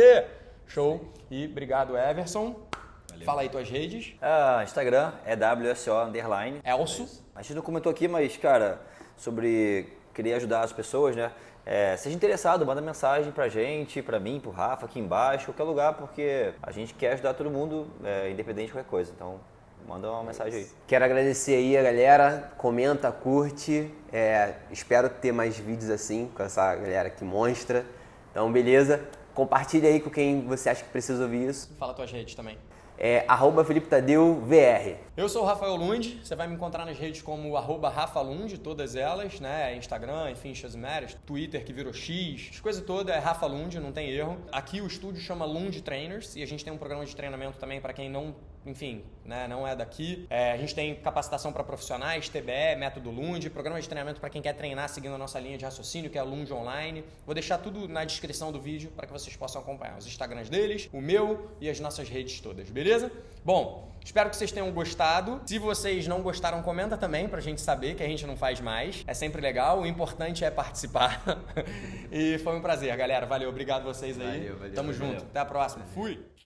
Show! E obrigado, Everson. Valeu. Fala aí tuas redes. Instagram é WSO_. Elso. A gente não comentou aqui, mas, cara, sobre querer ajudar as pessoas, né? Seja interessado, manda mensagem pra gente, pra mim, pro Rafa, aqui embaixo, qualquer lugar, porque a gente quer ajudar todo mundo, independente de qualquer coisa. Então, manda uma mensagem aí. Quero agradecer aí a galera, comenta, curte, espero ter mais vídeos assim, com essa galera que monstra. Então, beleza? Compartilha aí com quem você acha que precisa ouvir isso. Fala tuas redes também. @FelipeTadeu_VR. Eu sou o Rafael Lund, você vai me encontrar nas redes como @RafaLund, todas elas, né? Instagram, enfim, Shazmares, Twitter que virou X, as coisas todas é Rafa Lund, não tem erro. Aqui o estúdio chama Lund Trainers e a gente tem um programa de treinamento também para quem não, enfim, né, não é daqui. A gente tem capacitação para profissionais, TBE, método Lund, programa de treinamento para quem quer treinar seguindo a nossa linha de raciocínio, que é a Lund Online. Vou deixar tudo na descrição do vídeo para que vocês possam acompanhar os Instagrams deles, o meu e as nossas redes todas, beleza? Bom, espero que vocês tenham gostado. Se vocês não gostaram, comenta também pra gente saber, que a gente não faz mais. É sempre legal, o importante é participar. E foi um prazer, galera. Valeu, obrigado vocês aí. Valeu, Tamo junto. Até a próxima. Fui!